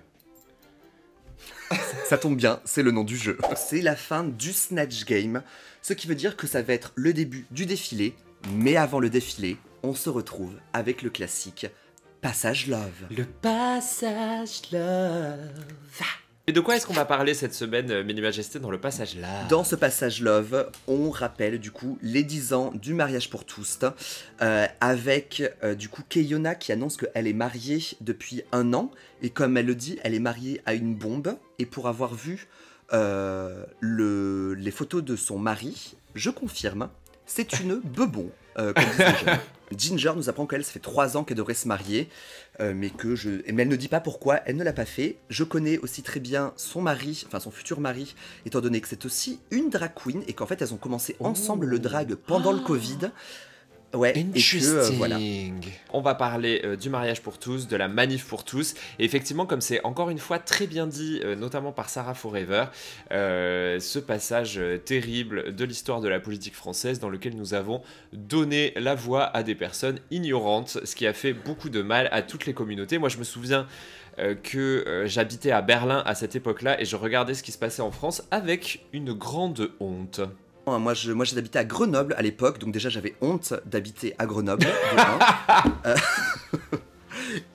Ça tombe bien, c'est le nom du jeu. C'est la fin du Snatch Game, ce qui veut dire que ça va être le début du défilé, mais avant le défilé, on se retrouve avec le classique Passage Love. Le Passage Love. Et de quoi est-ce qu'on va parler cette semaine, Mesdames et Majestés, dans le Passage Love? Dans ce Passage Love, on rappelle du coup les 10 ans du mariage pour tous, avec du coup Keyona qui annonce qu'elle est mariée depuis 1 an, et comme elle le dit, elle est mariée à une bombe, et pour avoir vu les photos de son mari, je confirme, c'est une bebon, comme disent les jeunes. Ginger nous apprend qu'elle, ça fait 3 ans qu'elle devrait se marier, mais elle ne dit pas pourquoi elle ne l'a pas fait. Je connais aussi très bien son mari, enfin son futur mari, étant donné que c'est aussi une drag queen, et qu'en fait elles ont commencé ensemble le drag pendant le Covid. Ouais, et que voilà. On va parler du mariage pour tous, de la manif pour tous, et effectivement, comme c'est encore une fois très bien dit, notamment par Sarah Forever, ce passage terrible de l'histoire de la politique française dans lequel nous avons donné la voix à des personnes ignorantes, ce qui a fait beaucoup de mal à toutes les communautés. Moi, je me souviens que j'habitais à Berlin à cette époque-là et je regardais ce qui se passait en France avec une grande honte. Moi, j'habitais à Grenoble à l'époque, donc déjà j'avais honte d'habiter à Grenoble.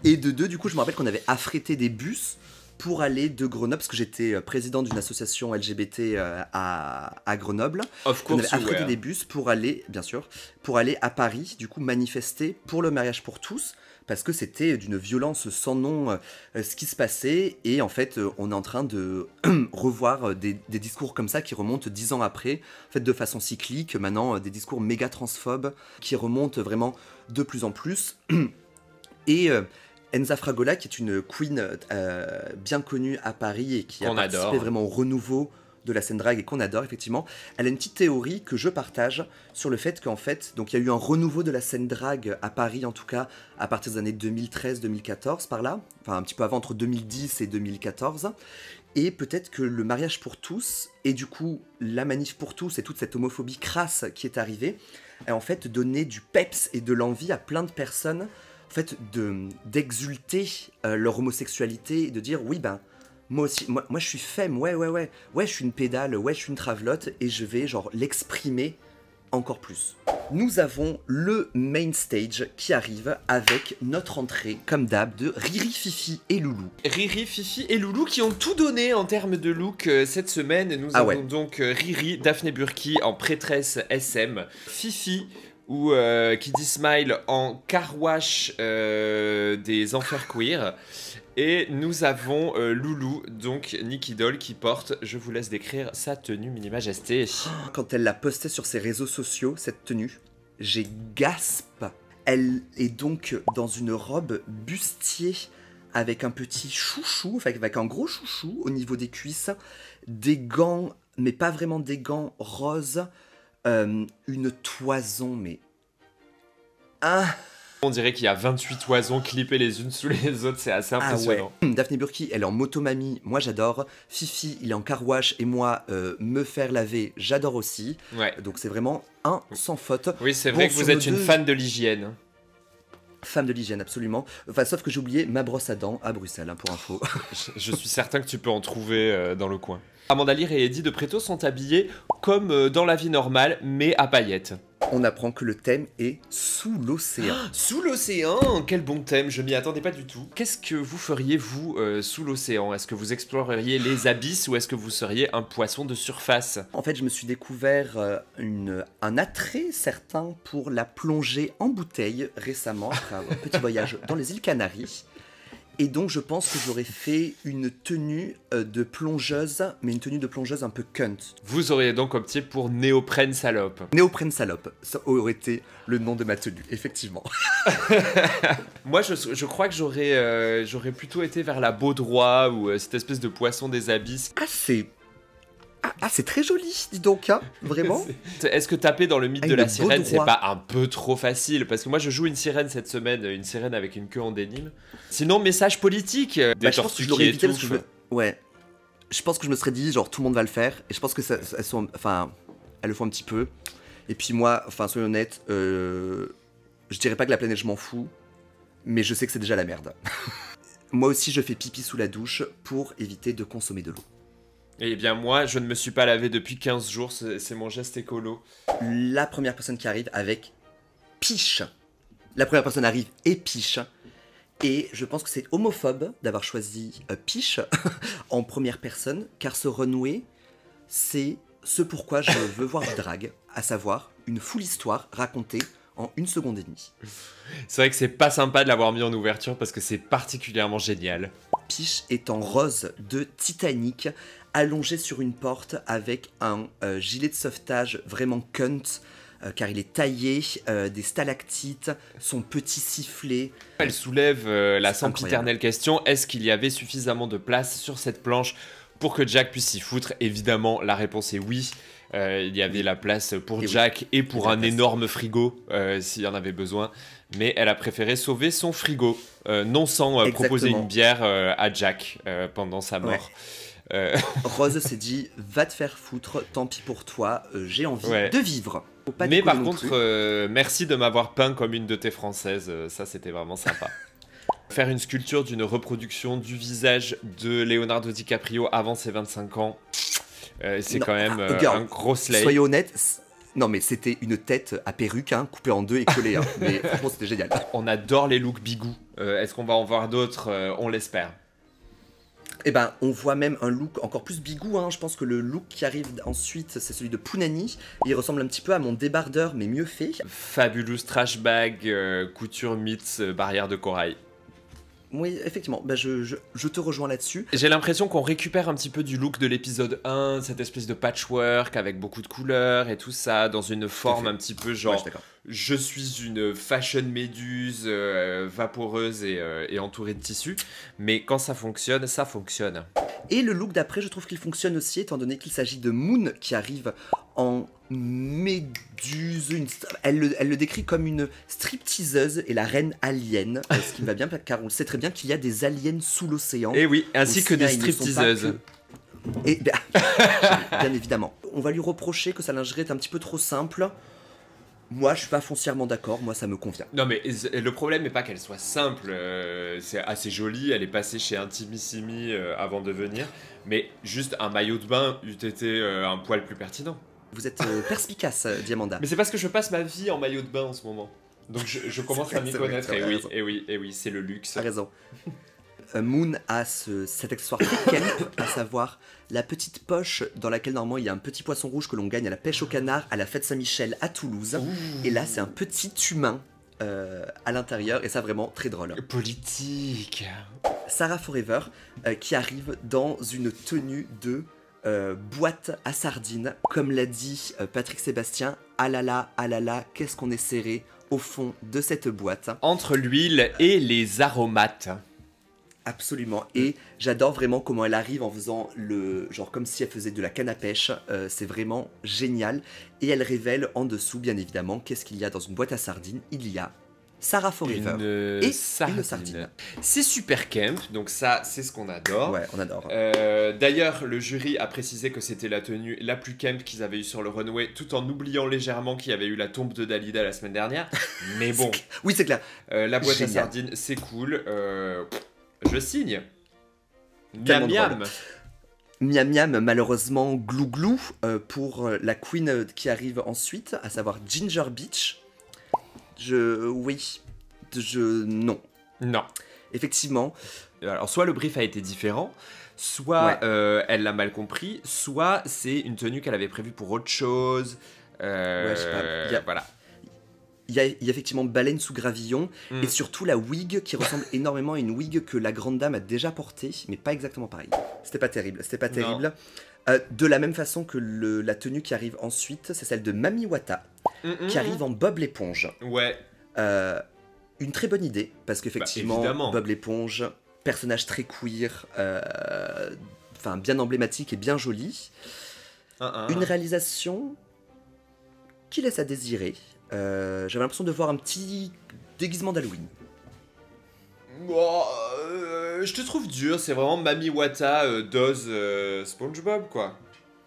Et de 2, du coup, je me rappelle qu'on avait affrété des bus pour aller de Grenoble, parce que j'étais président d'une association LGBT à Grenoble. Of course, on avait affrété des bus pour aller, bien sûr, pour aller à Paris, du coup manifester pour le mariage pour tous, parce que c'était d'une violence sans nom ce qui se passait, et en fait on est en train de revoir des discours comme ça qui remontent 10 ans après, en fait de façon cyclique, maintenant des discours méga transphobes qui remontent vraiment de plus en plus. Et Enza Fragola, qui est une queen bien connue à Paris et qui a participé vraiment au renouveau de la scène drague et qu'on adore effectivement, elle a une petite théorie que je partage sur le fait qu'en fait, donc il y a eu un renouveau de la scène drague à Paris en tout cas à partir des années 2013-2014 par là, enfin un petit peu avant entre 2010 et 2014, et peut-être que le mariage pour tous et du coup la manif pour tous et toute cette homophobie crasse qui est arrivée a en fait donné du peps et de l'envie à plein de personnes en fait d'exulter leur homosexualité et de dire oui ben moi aussi, moi je suis femme, ouais, je suis une pédale, ouais, je suis une travelotte, et je vais genre l'exprimer encore plus. Nous avons le main stage qui arrive avec notre entrée, comme d'hab, de Riri, Fifi et Loulou. Riri, Fifi et Loulou qui ont tout donné en termes de look cette semaine. Nous avons donc Riri, Daphné Burki en prêtresse SM, Fifi ou qui dit Smile en car wash des enfers queer. Et nous avons Loulou, donc Nicky Doll, qui porte, je vous laisse décrire sa tenue Mini Majesté. Quand elle l'a postée sur ses réseaux sociaux, cette tenue, j'ai gasp. Elle est donc dans une robe bustier avec un petit chouchou, enfin avec un gros chouchou au niveau des cuisses, des gants, mais pas vraiment des gants roses, une toison, mais... Ah. On dirait qu'il y a 28 toisons clippées les unes sous les autres, c'est assez impressionnant. Ah ouais. Daphné Burki, elle est en motomamie, moi j'adore. Fifi, il est en car wash et moi, me faire laver, j'adore aussi. Ouais. Donc c'est vraiment un sans faute. Oui, c'est vrai que vous êtes une fan de l'hygiène. Femme de l'hygiène, absolument. Enfin, sauf que j'ai oublié ma brosse à dents à Bruxelles, hein, pour info. Je suis certain que tu peux en trouver dans le coin. Amanda Lear et Eddie de Preto sont habillés comme dans la vie normale, mais à paillettes. On apprend que le thème est sous l'océan. Sous l'océan, quel bon thème, je m'y attendais pas du tout. Qu'est-ce que vous feriez, vous, sous l'océan? Est-ce que vous exploreriez les abysses ou est-ce que vous seriez un poisson de surface? En fait, je me suis découvert un attrait certain pour la plongée en bouteille récemment, après un petit voyage dans les îles Canaries. Et donc, je pense que j'aurais fait une tenue de plongeuse, mais une tenue de plongeuse un peu cunt. Vous auriez donc opté pour néoprène salope. Néoprène salope, ça aurait été le nom de ma tenue, effectivement. Moi, je crois que j'aurais plutôt été vers la baudroie ou cette espèce de poisson des abysses. C'est très joli, dis donc, hein, vraiment. Est-ce que taper dans le mythe de la sirène, c'est pas un peu trop facile? Parce que moi, je joue une sirène cette semaine, une sirène avec une queue en dénime. Sinon, message politique, des tortues qui étouffent. Ouais. Je pense que je me serais dit, genre, tout le monde va le faire. Et je pense que elles le font un petit peu. Et puis moi, soyons honnêtes, je dirais pas que la planète, je m'en fous. Mais je sais que c'est déjà la merde. Moi aussi, je fais pipi sous la douche pour éviter de consommer de l'eau. Eh bien moi, je ne me suis pas lavé depuis 15 jours, c'est mon geste écolo. La première personne qui arrive avec piche. La première personne arrive et piche. Et je pense que c'est homophobe d'avoir choisi piche en première personne, car se renouer, c'est ce pourquoi je veux voir du drag, à savoir une full histoire racontée en 1 seconde et demie. C'est vrai que c'est pas sympa de l'avoir mis en ouverture parce que c'est particulièrement génial. Piche est en rose de Titanic, allongé sur une porte avec un gilet de sauvetage vraiment cunt, car il est taillé, des stalactites, son petit sifflet. Elle soulève la sempiternelle question, est-ce qu'il y avait suffisamment de place sur cette planche pour que Jack puisse s'y foutre? Évidemment, la réponse est oui. Il y avait la place pour Jack et pour un énorme frigo, s'il y en avait besoin. Mais elle a préféré sauver son frigo, non sans proposer une bière à Jack pendant sa mort. Ouais. Rose s'est dit, va te faire foutre, tant pis pour toi, j'ai envie de vivre. Mais par contre, merci de m'avoir peint comme une de tes françaises, ça c'était vraiment sympa. Faire une sculpture d'une reproduction du visage de Leonardo DiCaprio avant ses 25 ans, c'est quand même un gros slay. Soyez honnête, non mais c'était une tête à perruque, hein, coupée en deux et collée, hein. Mais franchement c'était génial. On adore les looks bigou, est-ce qu'on va en voir d'autres? On l'espère. Eh ben, on voit même un look encore plus bigou, hein. Je pense que le look qui arrive ensuite, c'est celui de Pounani. Il ressemble un petit peu à mon débardeur, mais mieux fait. Fabulous trash bag, couture meets barrière de corail. Oui, effectivement, bah je te rejoins là-dessus. J'ai l'impression qu'on récupère un petit peu du look de l'épisode 1, cette espèce de patchwork avec beaucoup de couleurs et tout ça, dans une forme un petit peu genre... Ouais, je suis une fashion méduse vaporeuse et entourée de tissu, mais quand ça fonctionne, ça fonctionne. Et le look d'après, je trouve qu'il fonctionne aussi, étant donné qu'il s'agit de Moon qui arrive en méduse. Elle le décrit comme une stripteaseuse et la reine alien, ce qui me va bien, car on sait très bien qu'il y a des aliens sous l'océan. Et oui, ainsi que des stripteaseuses. Et bien évidemment. On va lui reprocher que sa lingerie est un petit peu trop simple. Moi, je suis pas foncièrement d'accord, moi ça me convient. Non mais le problème n'est pas qu'elle soit simple, c'est assez joli, elle est passée chez Intimissimi avant de venir, mais juste un maillot de bain eût été un poil plus pertinent. Vous êtes perspicace, Diamanda. Mais c'est parce que je passe ma vie en maillot de bain en ce moment, donc je commence à m'y connaître, et oui, c'est le luxe. T'as raison. Moon a cet accessoire très camp, à savoir la petite poche dans laquelle normalement il y a un petit poisson rouge que l'on gagne à la pêche au canard à la fête Saint-Michel à Toulouse. Ouh. Et là c'est un petit humain à l'intérieur et ça vraiment très drôle. Politique. Sarah Forever qui arrive dans une tenue de boîte à sardines. Comme l'a dit Patrick Sébastien, ah là là, qu'est-ce qu'on est serré au fond de cette boîte. Entre l'huile et les aromates. Absolument, et j'adore vraiment comment elle arrive en faisant genre comme si elle faisait de la canne à pêche, c'est vraiment génial. Et elle révèle en dessous, bien évidemment, qu'est-ce qu'il y a dans une boîte à sardines. Il y a Sarah Forever et une sardine. C'est super camp, donc ça, c'est ce qu'on adore. Ouais, on adore. D'ailleurs, le jury a précisé que c'était la tenue la plus camp qu'ils avaient eue sur le runway, tout en oubliant légèrement qu'il y avait eu la tombe de Dalida la semaine dernière. Mais bon. Oui, c'est clair. La boîte à sardines, c'est cool. Je signe. Miam miam. Miam miam, malheureusement, glou glou pour la queen qui arrive ensuite, à savoir Ginger Beach. Non. Non. Effectivement. Alors, soit le brief a été différent, soit elle l'a mal compris, soit c'est une tenue qu'elle avait prévue pour autre chose. Ouais, je sais pas. Voilà. Il y a effectivement Baleine sous gravillon et surtout la wig qui ressemble énormément à une wig que la grande dame a déjà portée, mais pas exactement pareil. C'était pas terrible. De la même façon que la tenue qui arrive ensuite, c'est celle de Mami Wata, qui arrive en Bob l'éponge. Ouais. Une très bonne idée, parce qu'effectivement, Bob l'éponge, personnage très queer, bien emblématique et bien joli. Une réalisation qui laisse à désirer. J'avais l'impression de voir un petit déguisement d'Halloween. Je te trouve dur, c'est vraiment Mami Wata dose SpongeBob, quoi.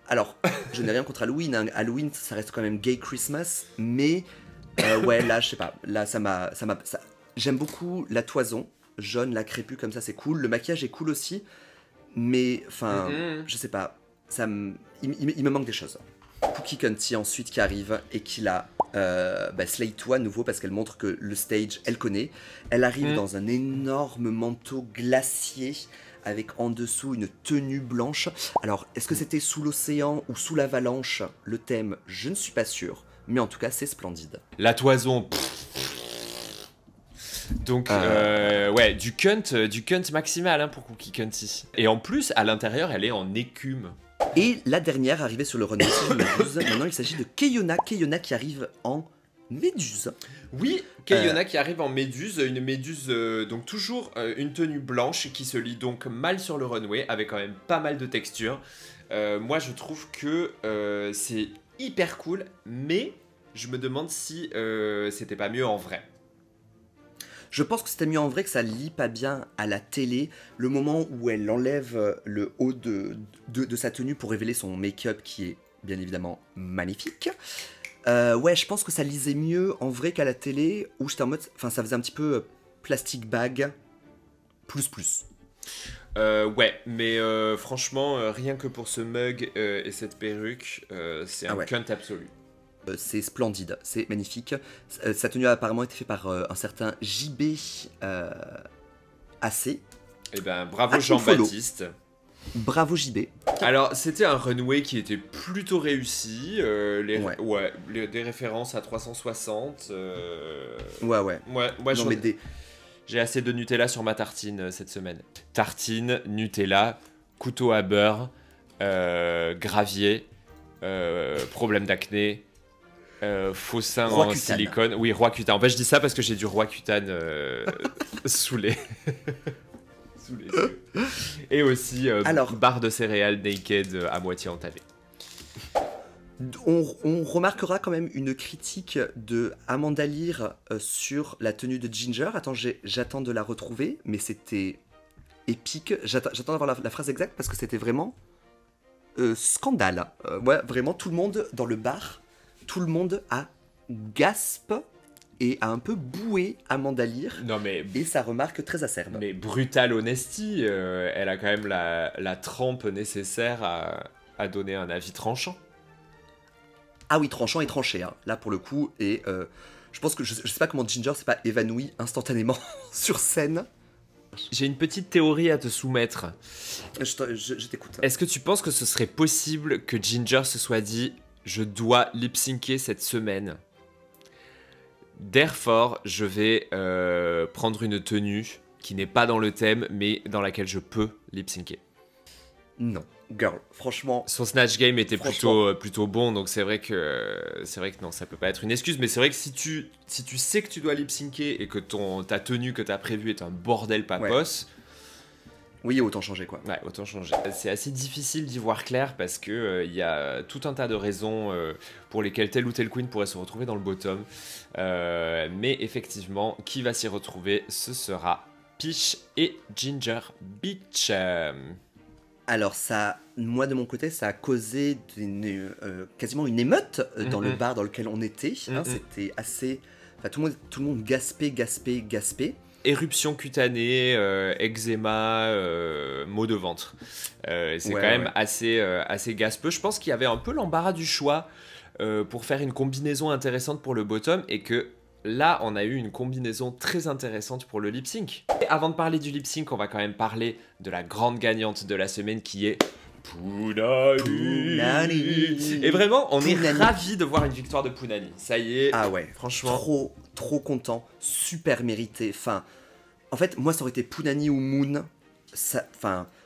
Alors, je n'ai rien contre Halloween, hein. Halloween, ça reste quand même gay Christmas, mais ouais, là, je sais pas, là, j'aime beaucoup la toison, jaune, la crépue, comme ça, c'est cool. Le maquillage est cool aussi, mais, je sais pas, il me manque des choses. Pookie Cunty ensuite qui arrive et qui l'a Slay Toi à nouveau parce qu'elle montre que le stage elle connaît. Elle arrive dans un énorme manteau glacier avec en dessous une tenue blanche. Alors est-ce que c'était sous l'océan ou sous l'avalanche? Le thème, je ne suis pas sûr, mais en tout cas c'est splendide. La toison. Donc ouais, du cunt maximal hein, pour Cookie Cunty. Et en plus à l'intérieur elle est en écume. Et la dernière arrivée sur le runway, si je ne m'abuse, maintenant il s'agit de Keiona qui arrive en méduse. Oui, Keiona qui arrive en méduse, une méduse, donc toujours une tenue blanche qui se lit donc mal sur le runway, avec quand même pas mal de texture. Moi je trouve que c'est hyper cool, mais je me demande si c'était pas mieux en vrai. Je pense que c'était mieux en vrai, que ça lit pas bien à la télé. Le moment où elle enlève le haut de sa tenue pour révéler son make-up qui est bien évidemment magnifique. Ouais, je pense que ça lisait mieux en vrai qu'à la télé, où j'étais en mode... ça faisait un petit peu plastic bag plus. Ouais, mais franchement, rien que pour ce mug et cette perruque, c'est un cunt absolu. C'est splendide, c'est magnifique. Sa tenue a apparemment été faite par un certain JB AC. Eh ben, bravo Jean-Baptiste. Bravo JB. Alors, c'était un runway qui était plutôt réussi. Des références à 360. Ouais, moi, j'ai assez de Nutella sur ma tartine cette semaine. Tartine, Nutella, couteau à beurre, gravier, problème d'acné. Faux sein en silicone. Oui, roi cutane. En fait, je dis ça parce que j'ai du roi cutane sous les yeux. Et aussi barre de céréales naked à moitié entavée. On remarquera quand même une critique de Amanda Lear sur la tenue de Ginger. Attends, j'attends de la retrouver, mais c'était épique. J'attends d'avoir la phrase exacte parce que c'était vraiment scandale. Ouais, vraiment, tout le monde dans le bar. Tout le monde a gasp et a un peu boué Amanda Lear. Non mais... Et sa remarque très acerbe. Mais brutal honesty, elle a quand même la trempe nécessaire à donner un avis tranchant. Ah oui, tranchant et tranché, hein, là pour le coup. Et je pense que je sais pas comment Ginger s'est pas évanouie instantanément sur scène. J'ai une petite théorie à te soumettre. Je t'écoute. Est-ce que tu penses que ce serait possible que Ginger se soit dit « Je dois lip-syncer cette semaine ». Therefore, je vais prendre une tenue qui n'est pas dans le thème, mais dans laquelle je peux lip-syncer. Non, girl, franchement... Son Snatch Game était plutôt bon, donc c'est vrai que non, ça peut pas être une excuse, mais c'est vrai que si tu sais que tu dois lip-syncer et que ta tenue que tu as prévue est un bordel papos... Oui, autant changer quoi. Ouais, autant changer. C'est assez difficile d'y voir clair parce que y a tout un tas de raisons pour lesquelles telle ou telle queen pourrait se retrouver dans le bottom. Mais effectivement, qui va s'y retrouver, ce sera Peach et Ginger Beach. Alors ça, moi de mon côté, ça a causé quasiment une émeute dans le bar dans lequel on était. Hein, c'était assez... Enfin, tout le monde gaspait. Éruption cutanée, eczéma, maux de ventre. C'est quand même assez gaspeux. Je pense qu'il y avait un peu l'embarras du choix pour faire une combinaison intéressante pour le bottom et que là, on a eu une combinaison très intéressante pour le lip sync. Et avant de parler du lip sync, on va quand même parler de la grande gagnante de la semaine qui est Poonani. Et vraiment, on est ravis de voir une victoire de Poonani. Ça y est, franchement. Trop content, super mérité. Enfin, en fait, moi, ça aurait été Poonani ou Moon.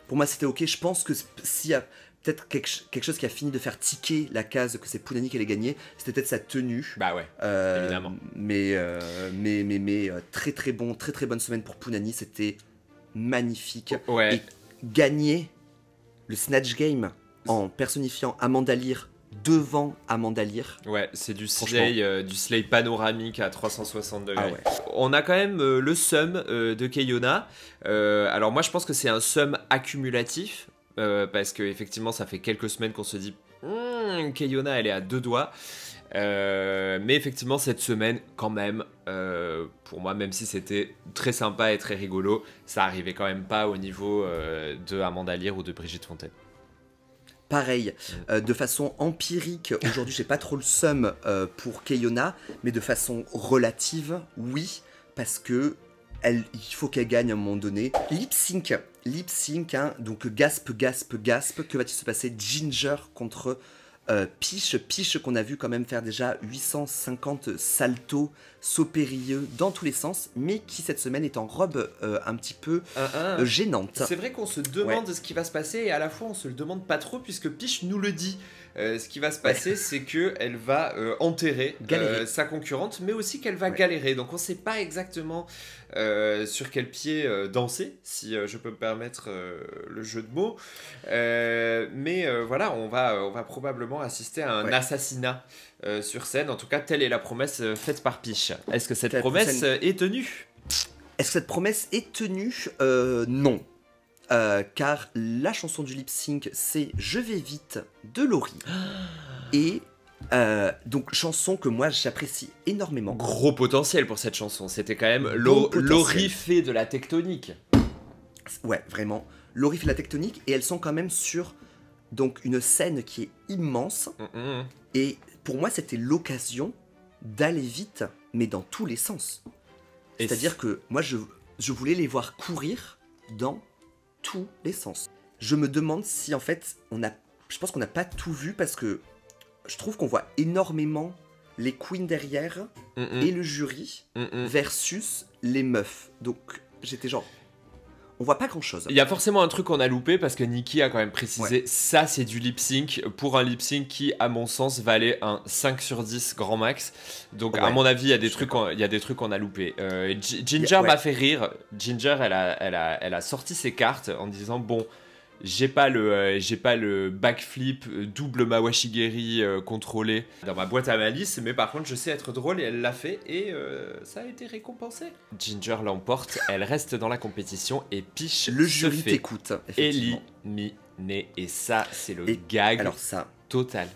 Pour moi, c'était ok. Je pense que s'il y a peut-être quelque chose qui a fini de faire ticker la case que c'est Poonani qui allait gagner, c'était peut-être sa tenue. Bah ouais, évidemment. Mais très bonne semaine pour Poonani. C'était magnifique. Ouais. Et gagner le Snatch Game en personnifiant Amanda Lear devant Amanda Lear. Ouais, c'est du slay panoramique à 360 degrés. Ah ouais. On a quand même le sum de Keiona. Alors moi je pense que c'est un sum accumulatif parce que effectivement ça fait quelques semaines qu'on se dit Keiona elle est à 2 doigts. Mais effectivement cette semaine quand même pour moi, même si c'était très sympa et très rigolo, ça arrivait quand même pas au niveau de Amanda Lear ou de Brigitte Fontaine. Pareil, de façon empirique, aujourd'hui j'ai pas trop le seum pour Keiona, mais de façon relative, oui, parce que il faut qu'elle gagne à un moment donné. Lip sync, hein, donc gasp, que va-t-il se passer? Ginger contre Peach qu'on a vu quand même faire déjà 850 saltos sauts périlleux dans tous les sens, mais qui cette semaine est en robe un petit peu gênante. C'est vrai qu'on se demande ce qui va se passer et à la fois on se le demande pas trop puisque Peach nous le dit. Ce qui va se passer, c'est qu'elle va enterrer sa concurrente, mais aussi qu'elle va galérer. Donc on ne sait pas exactement sur quel pied danser, si je peux me permettre le jeu de mots. Mais voilà, on va probablement assister à un assassinat sur scène. En tout cas, telle est la promesse faite par Peach. Est-ce que cette promesse est tenue? Est-ce que cette promesse est tenue? Non. Car la chanson du lip sync c'est Je vais vite de Laurie. Et donc chanson que moi j'apprécie énormément. Gros potentiel pour cette chanson, c'était quand même Laurie fait de la tectonique. Ouais, vraiment. Laurie fait de la tectonique et elles sont quand même sur donc une scène qui est immense. Et pour moi c'était l'occasion d'aller vite, mais dans tous les sens. C'est-à-dire que moi je voulais les voir courir dans tous les sens. Je me demande si en fait je pense qu'on n'a pas tout vu parce que je trouve qu'on voit énormément les queens derrière et le jury versus les meufs. Donc j'étais genre, on voit pas grand chose. Il y a forcément un truc qu'on a loupé parce que Nikki a quand même précisé ça c'est du lip sync pour un lip sync qui à mon sens valait un 5 sur 10 grand max. Donc à mon avis il y a des trucs qu'on a loupés. Ginger m'a fait rire. Ginger elle a sorti ses cartes en disant bon, j'ai pas le backflip double Mawashigeri contrôlé dans ma boîte à malice, mais par contre je sais être drôle et elle l'a fait et ça a été récompensé. Ginger l'emporte, elle reste dans la compétition et Peach le jury t'écoute éliminé et ça c'est le gag total.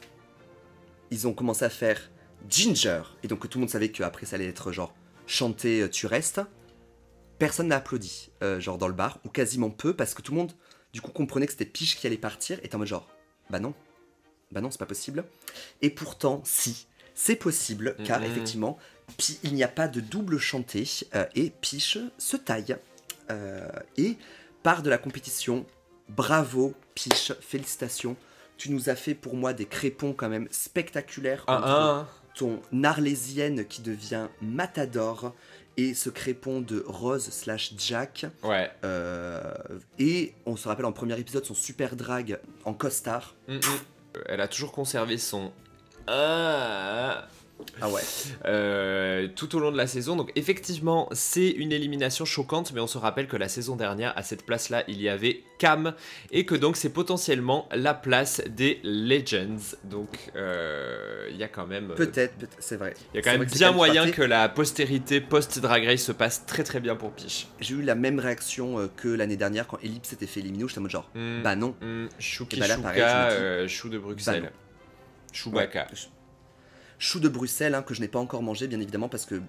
Ils ont commencé à faire Ginger et donc tout le monde savait qu'après ça allait être genre chanter tu restes. Personne n'a applaudi genre dans le bar ou quasiment peu parce que tout le monde du coup comprenait que c'était Peach qui allait partir et était en mode genre bah non c'est pas possible. Et pourtant si c'est possible car effectivement il n'y a pas de double chanté et Peach se taille et part de la compétition. Bravo, Piche, félicitations. Tu nous as fait pour moi des crépons quand même spectaculaires. Ton arlésienne qui devient Matador et ce crépon de Rose/Jack. Ouais. Et on se rappelle en premier épisode son super drag en costard. Elle a toujours conservé son Ah ouais. tout au long de la saison. Donc effectivement, c'est une élimination choquante, mais on se rappelle que la saison dernière, à cette place-là, il y avait Cam, et que donc c'est potentiellement la place des Legends. Donc il y a quand même... Peut-être, c'est vrai. Il y a quand même bien moyen que la postérité post-Drag Race se passe très très bien pour Piche. J'ai eu la même réaction que l'année dernière quand Ellipse s'était fait éliminer, où j'étais en mode genre, bah non. Chouki bah là, Chouka, pareil, Chou de Bruxelles. Bah Chewbacca. Ouais. Chou de Bruxelles, hein, que je n'ai pas encore mangé, bien évidemment, parce que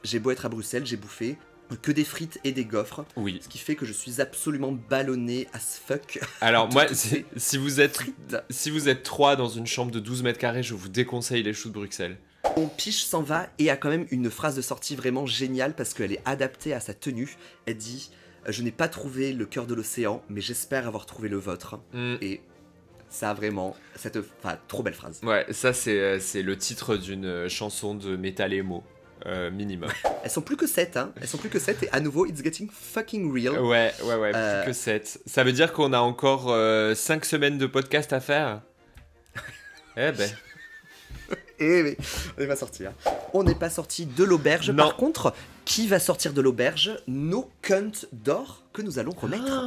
j'ai beau être à Bruxelles, j'ai bouffé que des frites et des gaufres. Oui. Ce qui fait que je suis absolument ballonné as fuck. Alors moi, si vous êtes 3 dans une chambre de 12 mètres carrés, je vous déconseille les choux de Bruxelles. Mon Piche s'en va et a quand même une phrase de sortie vraiment géniale parce qu'elle est adaptée à sa tenue. Elle dit « Je n'ai pas trouvé le cœur de l'océan, mais j'espère avoir trouvé le vôtre. Et ça a vraiment cette trop belle phrase. Ouais, ça c'est le titre d'une chanson de Metal Emo, minimum. Elles sont plus que 7, hein. Elles sont plus que 7 et à nouveau, it's getting fucking real. Ouais, plus que 7. Ça veut dire qu'on a encore 5 semaines de podcast à faire. Eh ben... Et on n'est pas sorti. Hein. On n'est pas sorti de l'auberge. Non. Par contre, qui va sortir de l'auberge? Nos cunts d'or que nous allons remettre.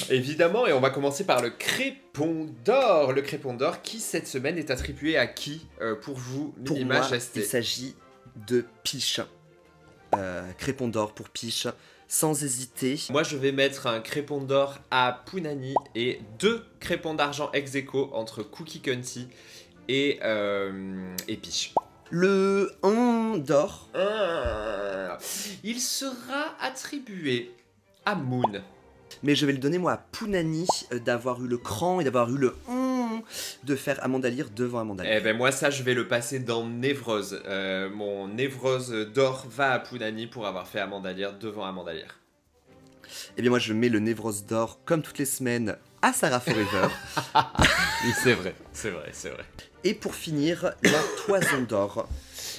Évidemment, et on va commencer par le crépon d'or. Le crépon d'or qui, cette semaine, est attribué à qui pour vous, Pour Mini moi, Majesté? il s'agit de Piche. Crépon d'or pour Piche, sans hésiter. Moi, je vais mettre un crépon d'or à Pounani et 2 crépons d'argent ex aequo entre Cookie Cunty et Piche. Le 1 d'or. Il sera attribué à Moon. Mais je vais le donner moi à Pounani d'avoir eu le cran et d'avoir eu le de faire Amanda Lear devant Amanda Lear. Eh ben moi ça je vais le passer dans Névrose. Mon Névrose d'or va à Pounani pour avoir fait Amanda Lear devant Amanda Lear. Eh bien moi je mets le Névrose d'or comme toutes les semaines à Sarah Forever. Oui, c'est vrai. Et pour finir, la toison d'or,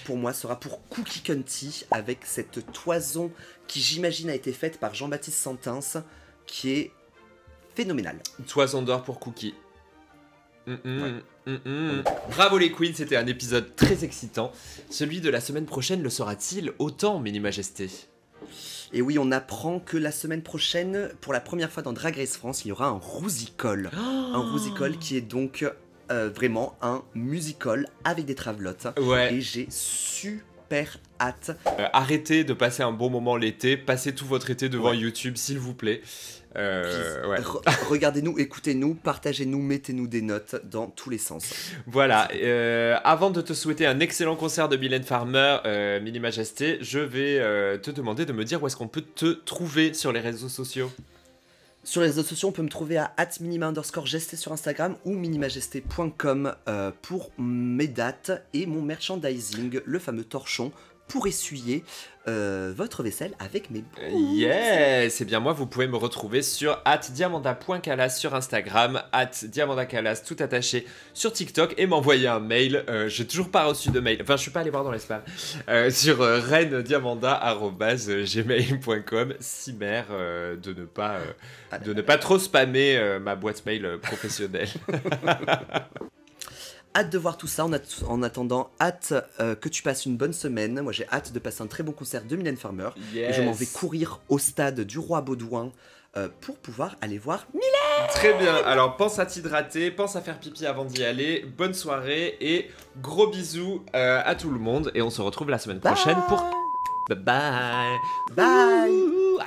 pour moi, sera pour Cookie Cunty, avec cette toison qui, j'imagine, a été faite par Jean-Baptiste Santens, qui est phénoménale. Toison d'or pour Cookie. Bravo les queens, c'était un épisode très excitant. Celui de la semaine prochaine le sera-t-il autant, Mini Majesté? Et oui, on apprend que la semaine prochaine, pour la première fois dans Drag Race France, il y aura un Rousicole. Un Rousicole qui est donc vraiment un musical avec des travelottes. Ouais. Et j'ai super hâte. Arrêtez de passer un bon moment l'été, passez tout votre été devant YouTube s'il vous plaît. Ouais. Regardez-nous, écoutez-nous, partagez-nous, mettez-nous des notes dans tous les sens. Voilà, avant de te souhaiter un excellent concert de Mylène Farmer, Mini Majesté, je vais te demander de me dire où est-ce qu'on peut te trouver sur les réseaux sociaux. Sur les réseaux sociaux, on peut me trouver à @minima_gesté sur Instagram ou minimajesté.com pour mes dates et mon merchandising, le fameux torchon, pour essuyer votre vaisselle avec mes bouts. Yes, c'est bien moi, vous pouvez me retrouver sur @diamanda.calas sur Instagram, @diamandacalas tout attaché sur TikTok et m'envoyer un mail. J'ai toujours pas reçu de mail, enfin je suis pas allé voir dans les spams, sur rendiamanda@gmail.com. Si mère de ne pas trop spammer ma boîte mail professionnelle. Hâte de voir tout ça, en attendant, hâte que tu passes une bonne semaine. Moi j'ai hâte de passer un très bon concert de Mylène Farmer. Yes. Et je m'en vais courir au stade du Roi Baudouin pour pouvoir aller voir Mylène. Très bien, alors pense à t'hydrater, pense à faire pipi avant d'y aller. Bonne soirée et gros bisous à tout le monde. Et on se retrouve la semaine prochaine pour... Bye bye. Bye. Ouh, ah.